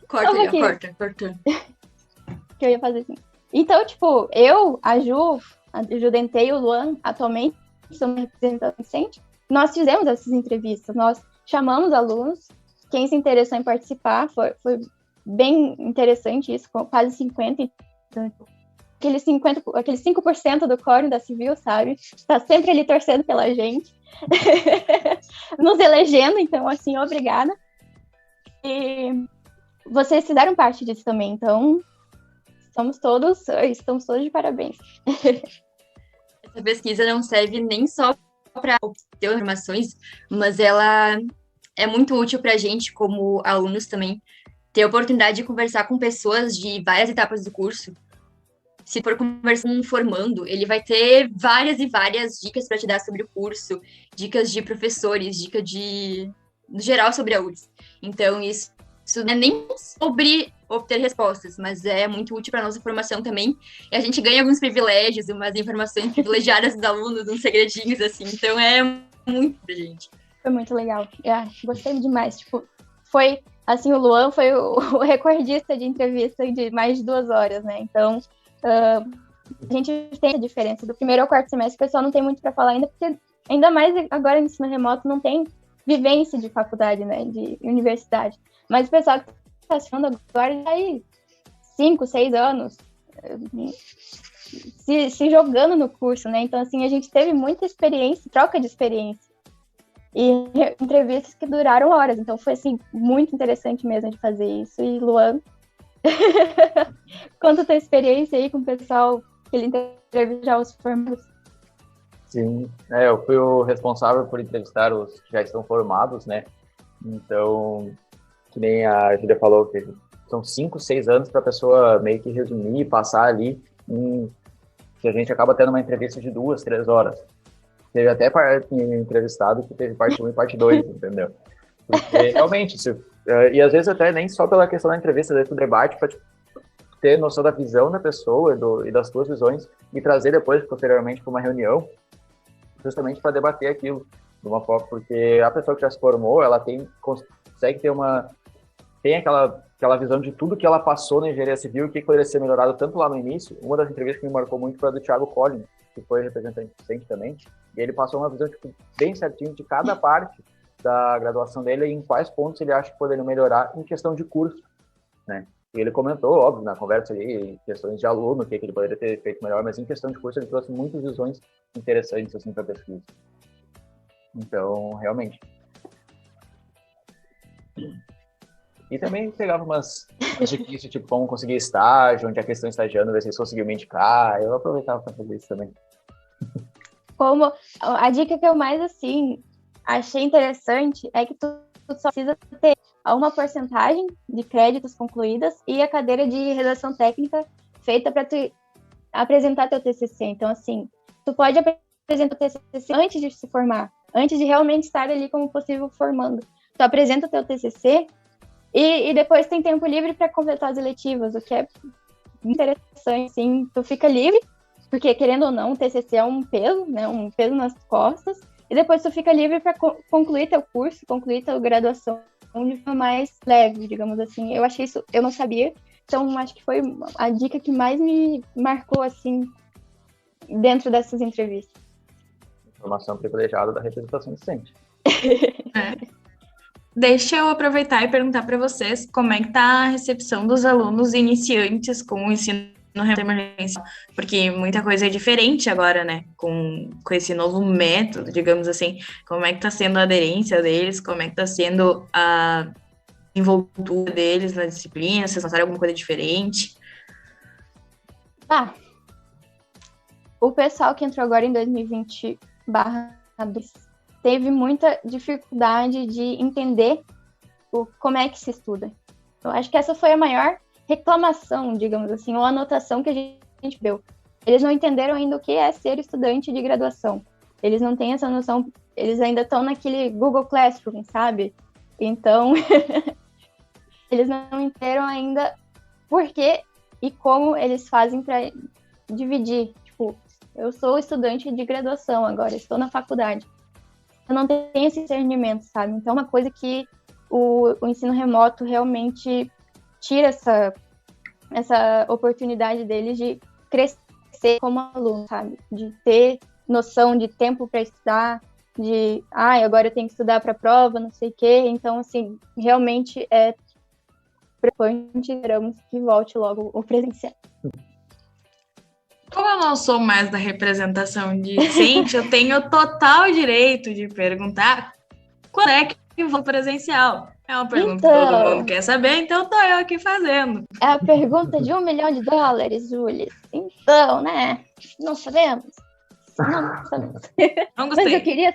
Corta. Que eu ia fazer assim. Então, tipo, eu, a Ju Dentei e o Luan, atualmente, somos representantes docentes, nós fizemos essas entrevistas, nós chamamos alunos, quem se interessou em participar, foi bem interessante isso, com quase 50, então, aqueles 5% do quórum da Civil, sabe? Tá sempre ali torcendo pela gente, nos elegendo, então, assim, obrigada. E vocês fizeram parte disso também, então, estamos todos de parabéns. Essa pesquisa não serve nem só para obter informações, mas ela é muito útil para a gente, como alunos também, ter a oportunidade de conversar com pessoas de várias etapas do curso. Se for conversar com um formando, ele vai ter várias e várias dicas para te dar sobre o curso, dicas de professores, no geral, sobre a URGS. Então, isso não é nem sobre obter respostas, mas é muito útil para a nossa formação também. E a gente ganha alguns privilégios, umas informações privilegiadas dos alunos, uns segredinhos, assim. Então, é muito pra gente. Foi muito legal. Gostei demais. Tipo, foi, assim, o Luan foi o recordista de entrevista de mais de 2 horas, né? Então, a gente tem a diferença. Do 1º ao 4º semestre, o pessoal não tem muito para falar ainda, porque ainda mais agora no ensino remoto não tem vivência de faculdade, né? De universidade. Mas o pessoal que está estudando agora já aí 5, 6 anos se jogando no curso, né? Então, assim, a gente teve muita experiência, troca de experiência. E entrevistas que duraram horas. Então, foi, assim, muito interessante mesmo de fazer isso. E, Luan, conta a tua experiência aí com o pessoal que ele entrevistou já os formados. Sim, eu fui o responsável por entrevistar os que já estão formados, né? Então, que nem a Júlia falou, que são 5, 6 anos para a pessoa meio que resumir, passar ali, que a gente acaba tendo uma entrevista de 2, 3 horas. Teve até entrevistado que teve parte 1 e parte 2, entendeu? Porque, realmente, e às vezes até nem só pela questão da entrevista, dentro do debate, para ter noção da visão da pessoa e das suas visões, e trazer depois, posteriormente, para uma reunião, justamente para debater aquilo, de uma forma, porque a pessoa que já se formou, ela consegue ter aquela visão de tudo que ela passou na engenharia civil e o que poderia ser melhorado tanto lá no início. Uma das entrevistas que me marcou muito foi a do Thiago Collin, que foi representante docente também, e ele passou uma visão bem certinho de cada parte da graduação dele e em quais pontos ele acha que poderiam melhorar em questão de curso, né? E ele comentou, óbvio, na conversa ali, questões de aluno, o que ele poderia ter feito melhor, mas em questão de curso ele trouxe muitas visões interessantes, assim, para a pesquisa. Então, realmente. E também pegava umas difíceis, tipo, como conseguir estágio, onde a questão estagiando, ver se eles conseguiam me indicar. Eu aproveitava para fazer isso também. Como a dica que eu mais, assim, achei interessante é que tu só precisa ter uma porcentagem de créditos concluídas e a cadeira de redação técnica feita para tu apresentar teu TCC. Então, assim, tu pode apresentar o TCC antes de se formar, antes de realmente estar ali como possível formando. Tu apresenta teu TCC e depois tem tempo livre para completar as eletivas, o que é interessante, assim, tu fica livre, porque querendo ou não, o TCC é um peso, né, um peso nas costas, e depois tu fica livre para concluir teu curso, concluir tua graduação de forma mais leve, digamos assim. Eu achei isso, eu não sabia, então acho que foi a dica que mais me marcou, assim, dentro dessas entrevistas. Informação privilegiada da representação docente. Deixa eu aproveitar e perguntar para vocês como é que está a recepção dos alunos iniciantes com o ensino remoto emergencial, porque muita coisa é diferente agora, né, com esse novo método, digamos assim. Como é que está sendo a aderência deles, como é que está sendo a envoltura deles na disciplina, vocês notaram alguma coisa diferente? O pessoal que entrou agora em 2020/2 teve muita dificuldade de entender como é que se estuda. Eu acho que essa foi a maior reclamação, digamos assim, ou anotação que a gente deu. Eles não entenderam ainda o que é ser estudante de graduação. Eles não têm essa noção, eles ainda estão naquele Google Classroom, sabe? Então, eles não entenderam ainda por que e como eles fazem para dividir. Tipo, eu sou estudante de graduação agora, estou na faculdade. Eu não tenho esse discernimento, sabe? Então, é uma coisa que o ensino remoto realmente tira essa oportunidade deles de crescer como aluno, sabe? De ter noção de tempo para estudar, de, agora eu tenho que estudar para a prova, não sei o quê. Então, assim, realmente é preocupante, esperamos que volte logo o presencial. Como eu não sou mais da representação discente, eu tenho total direito de perguntar quando é que vou presencial. É uma pergunta que todo mundo quer saber, então tô eu aqui fazendo. É a pergunta de $1 milhão, Júlia. Então, né? Não sabemos. Não sabemos. Não gostei. Mas eu queria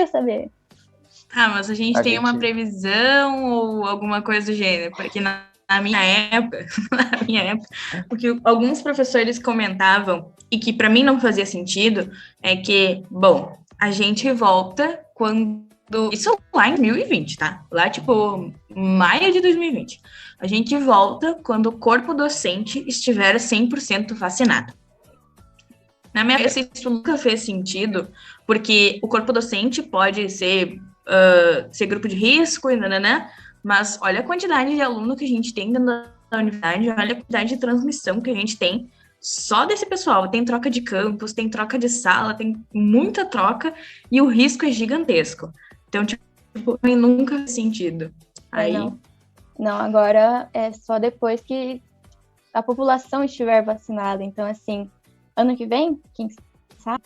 saber. Mas a gente tem uma previsão ou alguma coisa do gênero? Porque na minha época, o que alguns professores comentavam, e que para mim não fazia sentido, é que, bom, a gente volta quando... Isso lá em 2020, tá? Lá, tipo, maio de 2020. A gente volta quando o corpo docente estiver 100% vacinado. Na minha cabeça, isso nunca fez sentido, porque o corpo docente pode ser grupo de risco, mas olha a quantidade de aluno que a gente tem dentro da universidade, olha a quantidade de transmissão que a gente tem só desse pessoal. Tem troca de campus, tem troca de sala, tem muita troca e o risco é gigantesco. Então, tipo, nunca fez sentido. Aí... Não, agora é só depois que a população estiver vacinada. Então, assim, ano que vem, quem sabe,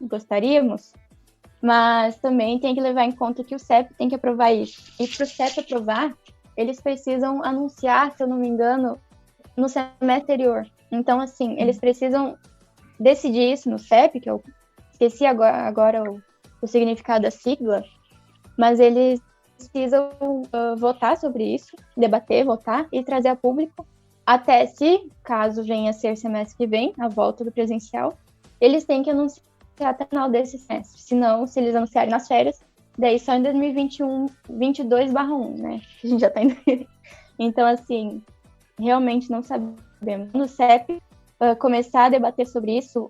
gostaríamos, mas também tem que levar em conta que o CEP tem que aprovar isso. E para o CEP aprovar, eles precisam anunciar, se eu não me engano, no semestre anterior. Então, assim, eles precisam decidir isso no CEP, que eu esqueci agora o significado da sigla, mas eles precisam votar sobre isso, debater, votar e trazer a público, até se, caso venha a ser semestre que vem, a volta do presencial, eles têm que anunciar até o final desse semestre. Senão, se eles anunciarem nas férias, daí só em 2021/22/1, né? A gente já tá indo. Então, assim, realmente não sabemos. No CEP, começar a debater sobre isso,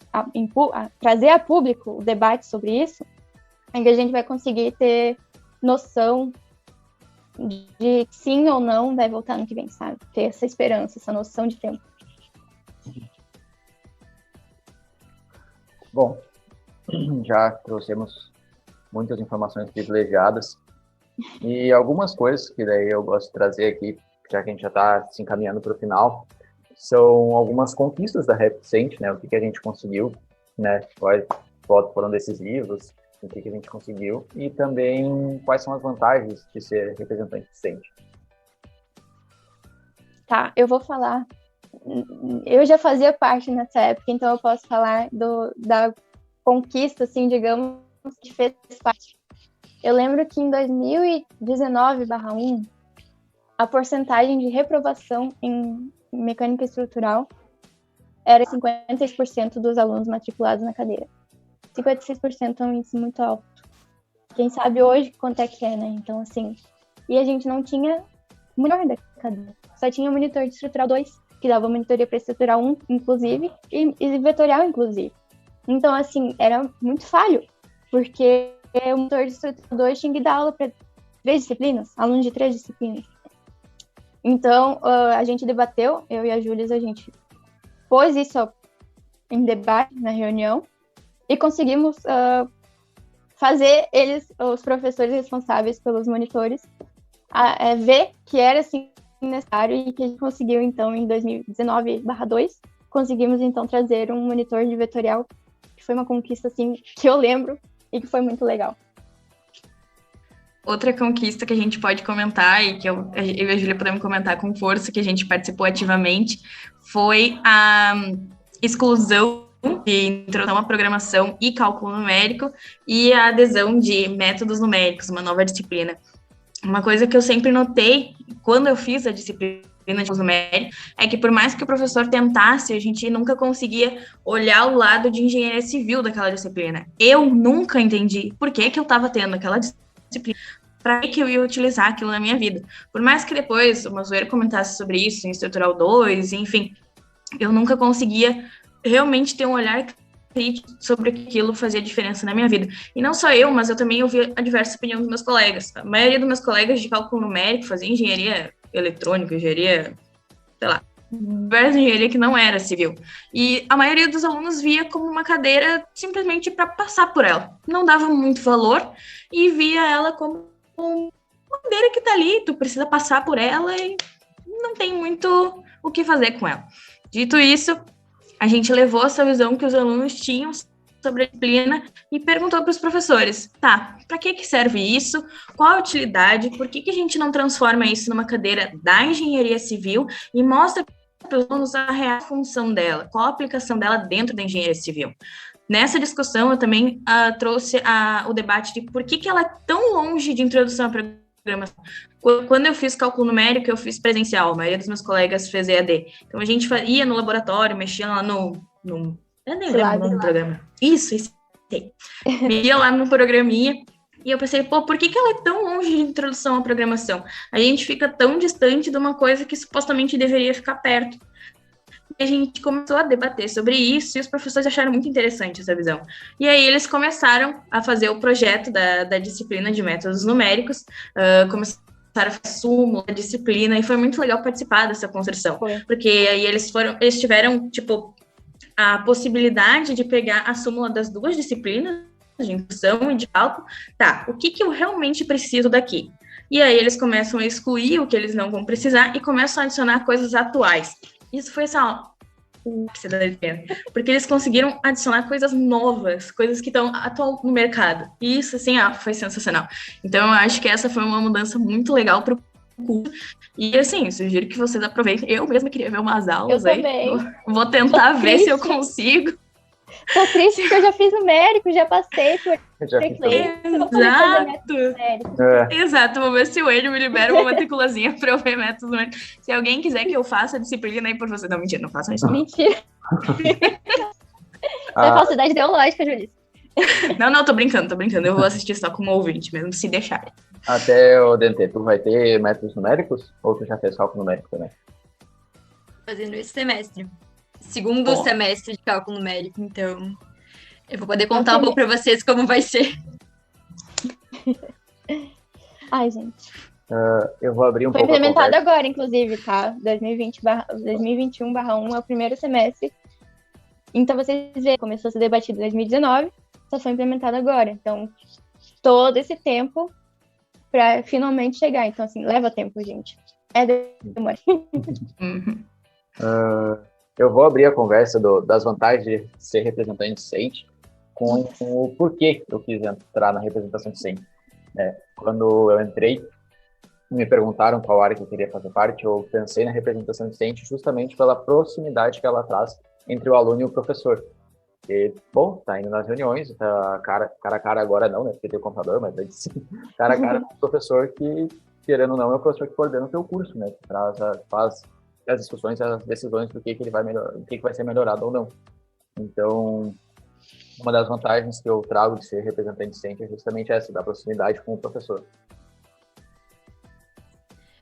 trazer a público o debate sobre isso, é que a gente vai conseguir ter noção de sim ou não vai voltar no que vem, sabe? Ter essa esperança, essa noção de tempo. Bom, já trouxemos muitas informações privilegiadas. E algumas coisas que daí eu gosto de trazer aqui, já que a gente já está se encaminhando para o final, são algumas conquistas da Represent, né? O que a gente conseguiu, né? Quais votos foram decisivos, o que a gente conseguiu, e também quais são as vantagens de ser representante discente. Tá, eu vou falar. Eu já fazia parte nessa época, então eu posso falar da conquista, assim, digamos, que fez parte. Eu lembro que em 2019/1, a porcentagem de reprovação em mecânica estrutural era 56% dos alunos matriculados na cadeira. 56% é um índice muito alto. Quem sabe hoje quanto é que é, né? Então, assim, e a gente não tinha monitor da cadeira. Só tinha monitor de estrutural 2, que dava monitoria para estrutural 1, inclusive, e vetorial, inclusive. Então, assim, era muito falho, porque o monitor de estrutural 2 tinha que dar aula para 3 disciplinas, alunos de 3 disciplinas. Então, a gente debateu, eu e a Júlia, a gente pôs isso em debate na reunião e conseguimos fazer os professores responsáveis pelos monitores, ver que era assim necessário e que a gente conseguiu, então, em 2019/2, conseguimos, então, trazer um monitor de vetorial, que foi uma conquista, assim, que eu lembro e que foi muito legal. Outra conquista que a gente pode comentar, e que eu e a Júlia podemos comentar com força, que a gente participou ativamente, foi a exclusão de introdução à programação e cálculo numérico e a adesão de métodos numéricos, uma nova disciplina. Uma coisa que eu sempre notei quando eu fiz a disciplina de cálculo numérico é que, por mais que o professor tentasse, a gente nunca conseguia olhar o lado de engenharia civil daquela disciplina. Eu nunca entendi por que eu estava tendo aquela disciplina, para que eu ia utilizar aquilo na minha vida. Por mais que depois o Mazoeiro comentasse sobre isso em Estrutural 2, enfim, eu nunca conseguia realmente ter um olhar crítico sobre aquilo fazia diferença na minha vida. E não só eu, mas eu também ouvi a diversas opiniões dos meus colegas. A maioria dos meus colegas de cálculo numérico fazia engenharia eletrônica, engenharia, sei lá, diversa engenharia que não era civil. E a maioria dos alunos via como uma cadeira simplesmente para passar por ela. Não dava muito valor e via ela como uma cadeira que tá ali, tu precisa passar por ela e não tem muito o que fazer com ela. Dito isso, a gente levou essa visão que os alunos tinham sobre a disciplina e perguntou para os professores, tá, para que serve isso? Qual a utilidade? Por que a gente não transforma isso numa cadeira da engenharia civil e mostra para os alunos a real função dela? Qual a aplicação dela dentro da engenharia civil? Nessa discussão, eu também trouxe o debate de por que ela é tão longe de introdução à programação. Quando eu fiz cálculo numérico, eu fiz presencial, a maioria dos meus colegas fez EAD. Então, a gente ia no laboratório, mexia lá no eu nem lembro o nome do programa. Isso. Ia lá no programinha e eu pensei, por que ela é tão longe de introdução à programação? A gente fica tão distante de uma coisa que supostamente deveria ficar perto. E a gente começou a debater sobre isso e os professores acharam muito interessante essa visão. E aí eles começaram a fazer o projeto da disciplina de métodos numéricos, começaram a fazer súmula da disciplina, e foi muito legal participar dessa construção. Porque aí eles tiveram, tipo, a possibilidade de pegar a súmula das duas disciplinas, de indução e de cálculo. Tá, o que eu realmente preciso daqui? E aí eles começam a excluir o que eles não vão precisar e começam a adicionar coisas atuais. Isso foi assim, porque eles conseguiram adicionar coisas novas, coisas que estão atual no mercado. E isso, assim, foi sensacional. Então, eu acho que essa foi uma mudança muito legal para o curso. E, assim, sugiro que vocês aproveitem. Eu mesma queria ver umas aulas aí. Vou tentar ver se eu consigo. Tô triste porque eu já fiz numérico, já passei por... Exato, vou ver se o Enio me libera uma matriculazinha pra eu ver métodos numéricos. Se alguém quiser que eu faça a disciplina aí por você. Não, mentira, não façam isso. Mentira. É falsidade ideológica, Julissa. Não, tô brincando. Eu vou assistir só como ouvinte mesmo, se deixarem. Até o DNT, tu vai ter métodos numéricos? Ou tu já fez cálculo numérico também? Fazendo esse semestre. Segundo semestre de cálculo numérico, então eu vou poder contar um pouco para vocês como vai ser. Ai, gente. Eu vou abrir um pouco. Foi implementado agora, inclusive, tá? 2021/1 é o primeiro semestre. Então, vocês veem, começou a ser debatido em 2019, só foi implementado agora. Então, todo esse tempo para finalmente chegar. Então, assim, leva tempo, gente. É demora. Uhum. Eu vou abrir a conversa das vantagens de ser representante discente com o porquê eu quis entrar na representação discente. Quando eu entrei, me perguntaram qual área que eu queria fazer parte, eu pensei na representação discente justamente pela proximidade que ela traz entre o aluno e o professor. E, bom, tá indo nas reuniões, tá cara a cara agora não, né, porque tem o computador, mas antes, cara a cara com o professor que, querendo ou não, é o professor que coordena o teu curso, né, que faz as discussões, as decisões do que ele vai melhorar, o que vai ser melhorado ou não. Então, uma das vantagens que eu trago de ser representante discente é justamente essa, da proximidade com o professor.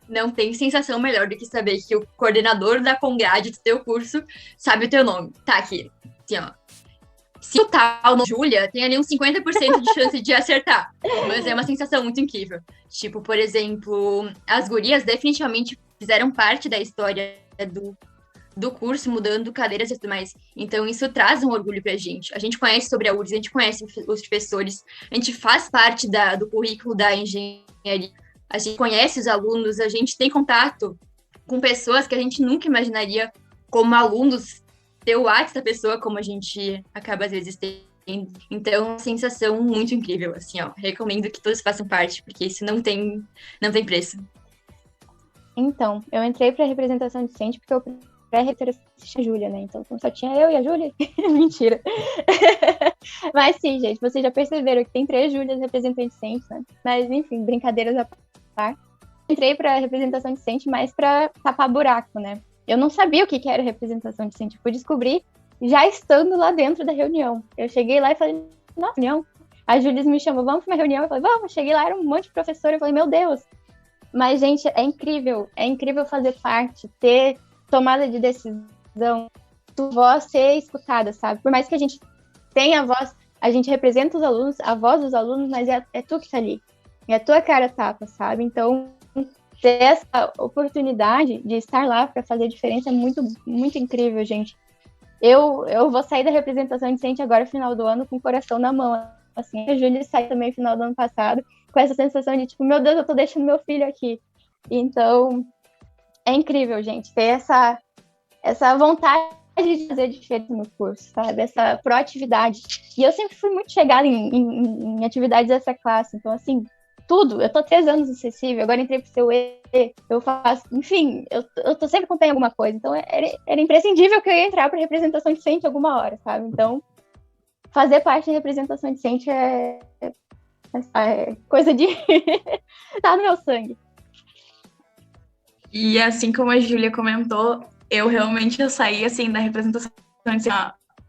Não tem sensação melhor do que saber que o coordenador da Congrade do teu curso sabe o teu nome. Tá aqui, assim, ó. Se o tal no Júlia, tem ali uns 50% de chance de acertar. Mas é uma sensação muito incrível. Tipo, por exemplo, as gurias definitivamente fizeram parte da história do curso, mudando cadeiras e tudo mais. Então, isso traz um orgulho pra gente. A gente conhece sobre a URGS, a gente conhece os professores, a gente faz parte do currículo da engenharia, a gente conhece os alunos, a gente tem contato com pessoas que a gente nunca imaginaria como alunos, ter o WhatsApp da pessoa como a gente acaba às vezes tendo. Então, é uma sensação muito incrível, assim, ó. Recomendo que todos façam parte, porque isso não tem preço. Então, eu entrei para representação discente porque eu pré-reitor assistia a Júlia, né? Então, só tinha eu e a Júlia. Mentira. Mas sim, gente, vocês já perceberam que tem 3 Júlias representantes discentes, né? Mas, enfim, brincadeiras à parte. Entrei para representação discente mais para tapar buraco, né? Eu não sabia o que era representação discente. Fui descobrir já estando lá dentro da reunião. Eu cheguei lá e falei, nossa, reunião. A Júlia me chamou, vamos para uma reunião. Eu falei, vamos. Cheguei lá, era um monte de professor. Eu falei, meu Deus. Mas, gente, é incrível fazer parte, ter tomada de decisão, tua voz ser escutada, sabe? Por mais que a gente tenha a voz, a gente representa os alunos, a voz dos alunos, mas é tu que tá ali. É a tua cara tapa, sabe? Então, ter essa oportunidade de estar lá para fazer diferença é muito, muito incrível, gente. Eu vou sair da representação discente agora, final do ano, com o coração na mão. Assim, a Júlia saiu também final do ano passado, com essa sensação de, tipo, meu Deus, eu tô deixando meu filho aqui. Então, é incrível, gente, ter essa vontade de fazer diferença no curso, sabe? Essa proatividade. E eu sempre fui muito chegada em atividades dessa classe. Então, assim, tudo. Eu tô 3 anos no Cecível, agora entrei pro seu E, eu faço... Enfim, eu tô sempre acompanhando alguma coisa. Então, era imprescindível que eu ia entrar pra representação discente alguma hora, sabe? Então, fazer parte da representação discente é coisa de... tá no meu sangue. E assim como a Júlia comentou, eu realmente saí assim da representação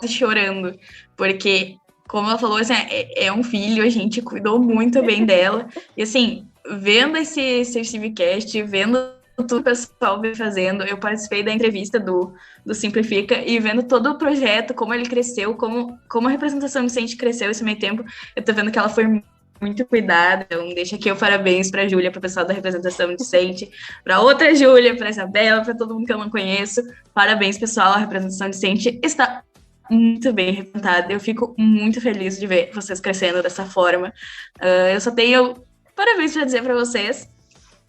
chorando, porque, como ela falou, assim, é um filho, a gente cuidou muito bem dela, e assim, vendo esse Civicast, vendo tudo o pessoal vem fazendo, eu participei da entrevista do Simplifica, e vendo todo o projeto, como ele cresceu, como a representação discente cresceu esse meio tempo, eu tô vendo que ela foi muito cuidado, então deixa aqui o parabéns para a Júlia, para o pessoal da representação discente, para outra Júlia, para a Isabela, para todo mundo que eu não conheço. Parabéns, pessoal, a representação discente está muito bem representada. Eu fico muito feliz de ver vocês crescendo dessa forma. Eu só tenho parabéns para dizer para vocês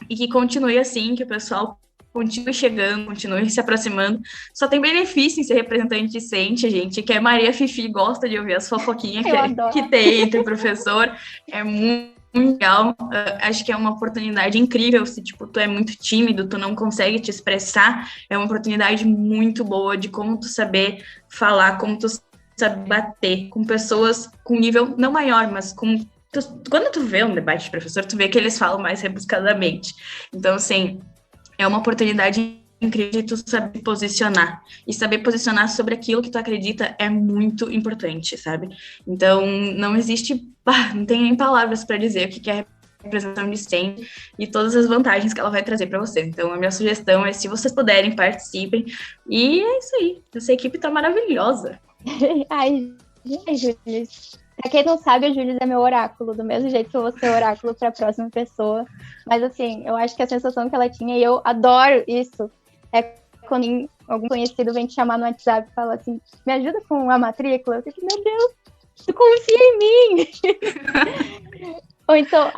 e que continue assim, que o pessoal continue chegando, continue se aproximando. Só tem benefício em ser representante discente, gente, que a Maria Fifi gosta de ouvir as fofoquinhas que tem entre o professor. É muito legal. Acho que é uma oportunidade incrível. Se, tipo, tu é muito tímido, tu não consegue te expressar, é uma oportunidade muito boa de como tu saber falar, como tu saber bater com pessoas com nível não maior, mas quando tu vê um debate de professor, tu vê que eles falam mais rebuscadamente. Então, assim, é uma oportunidade incrível de tu saber posicionar. E saber posicionar sobre aquilo que tu acredita é muito importante, sabe? Então, não existe... não tem nem palavras para dizer o que é a representação discente e todas as vantagens que ela vai trazer para você. Então, a minha sugestão é, se vocês puderem, participem. E é isso aí. Essa equipe tá maravilhosa. Ai, Júlia. Pra quem não sabe, a Júlia é meu oráculo, do mesmo jeito que eu vou ser oráculo pra próxima pessoa. Mas, assim, eu acho que a sensação que ela tinha, e eu adoro isso, é quando algum conhecido vem te chamar no WhatsApp e fala assim, me ajuda com a matrícula. Eu fico, meu Deus, tu confia em mim! Ou então,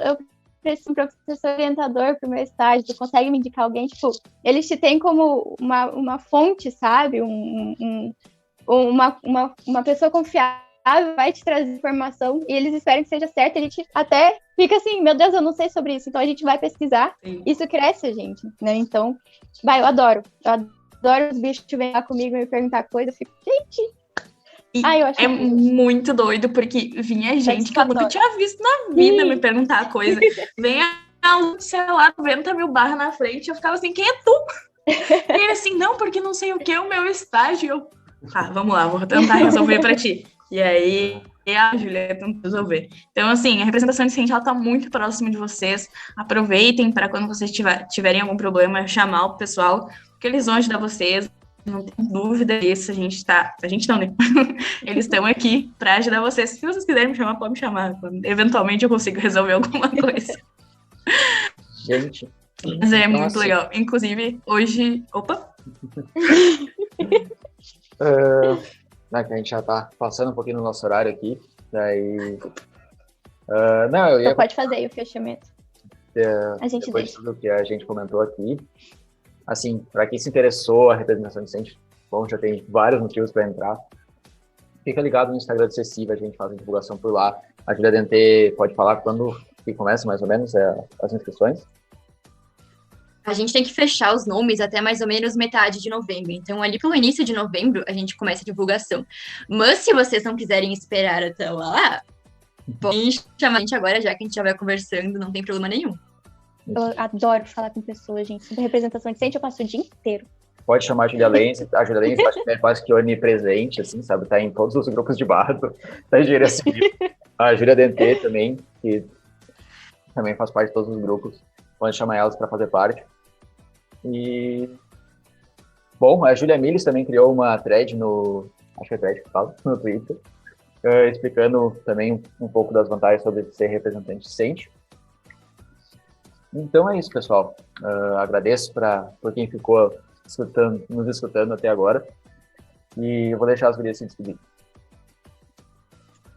eu preciso de um professor orientador para o meu estágio, tu consegue me indicar alguém? Tipo, eles te têm como uma fonte, sabe? Uma pessoa confiável vai te trazer informação e eles esperam que seja certo, a gente até fica assim, meu Deus, eu não sei sobre isso, então a gente vai pesquisar, isso cresce a gente, né? Então, eu adoro os bichos vêm lá comigo e me perguntar coisa, eu fico, gente... eu acho muito doido, porque vinha gente que eu nunca tinha visto na vida me perguntar coisa. Vem sei lá, 90 mil barras na frente, eu ficava assim, quem é tu? E ele assim, não, porque não sei o que, o meu estágio. Eu, vamos lá, vou tentar resolver pra ti. E aí, a Júlia tentou resolver. Então, assim, a representação discente, ela tá muito próxima de vocês. Aproveitem para quando vocês tiverem algum problema, chamar o pessoal, porque eles vão ajudar vocês. Não tem dúvida disso, a gente não, né? Eles estão aqui para ajudar vocês. Se vocês quiserem me chamar, pode me chamar. Eventualmente eu consigo resolver alguma coisa. Gente. Mas é muito legal. Inclusive, hoje... Opa! A gente já tá passando um pouquinho no nosso horário aqui. Daí. Então pode fazer aí o fechamento. A gente depois deixa. de tudo que a gente comentou aqui. Assim, para quem se interessou a representação discente, bom, já tem vários motivos para entrar. Fica ligado no Instagram do Cessiva, a gente faz a divulgação por lá. A Júlia Dentê pode falar quando que começa, mais ou menos, as inscrições. A gente tem que fechar os nomes até mais ou menos metade de novembro. Então, ali pelo início de novembro, a gente começa a divulgação. Mas se vocês não quiserem esperar até lá, podem chamar a gente agora, já que a gente já vai conversando, não tem problema nenhum. Eu adoro falar com pessoas, gente. Sobre representação decente, eu passo o dia inteiro. Pode chamar a Júlia Lenz. A Júlia Lenz acho que é quase que onipresente, assim, sabe? Tá em todos os grupos de barra da engenharia civil. A Júlia Dentê também, que também faz parte de todos os grupos. Pode chamar elas para fazer parte. E... Bom, a Júlia Miles também criou uma thread acho que é thread que fala, no Twitter, explicando também um pouco das vantagens sobre ser representante decente. Então é isso, pessoal. Agradeço por quem ficou nos escutando até agora. E eu vou deixar as gurias se despedir.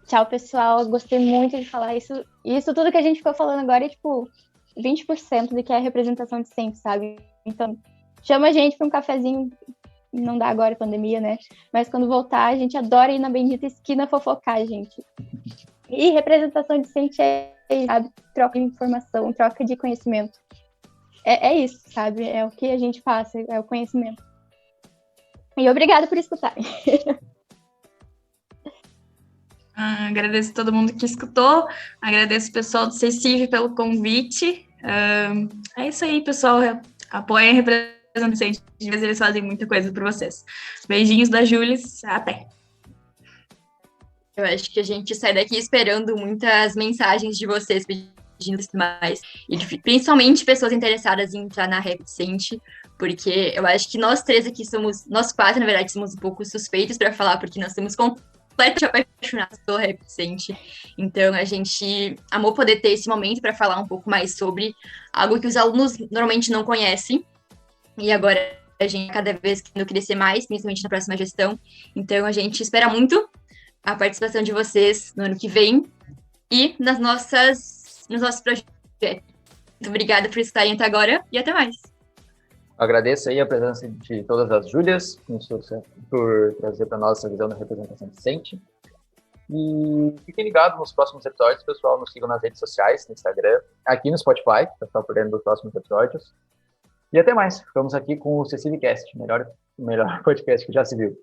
Tchau, pessoal. Gostei muito de falar isso. Isso tudo que a gente ficou falando agora é, 20% do que é representação decente, sabe? Então, chama a gente para um cafezinho. Não dá agora, pandemia, né? Mas quando voltar, a gente adora ir na bendita esquina fofocar, gente. E representação decente sabe? Troca de informação, troca de conhecimento. É isso, sabe? É o que a gente passa, é o conhecimento. E obrigada por escutarem. Agradeço a todo mundo que escutou, agradeço o pessoal do CECIV pelo convite. É isso aí, pessoal. Apoiem a representação decente, às vezes eles fazem muita coisa por vocês. Beijinhos da Júlia, até! Eu acho que a gente sai daqui esperando muitas mensagens de vocês pedindo mais. E principalmente pessoas interessadas em entrar na Rap Decente, porque eu acho que nós três aqui nós quatro, na verdade, somos um pouco suspeitos para falar, porque nós somos completamente apaixonados pelo Rap Decente. Então, a gente amou poder ter esse momento para falar um pouco mais sobre algo que os alunos normalmente não conhecem. E agora a gente cada vez querendo crescer mais, principalmente na próxima gestão. Então, a gente espera muito a participação de vocês no ano que vem e nos nossos projetos. Muito obrigada por estarem até agora e até mais. Agradeço aí a presença de todas as Júlias por trazer para nós essa visão da representação decente. E fiquem ligados nos próximos episódios, pessoal. Nos sigam nas redes sociais, no Instagram, aqui no Spotify, para ficar por dentro dos próximos episódios. E até mais. Ficamos aqui com o CECIVcast, melhor podcast que já se viu.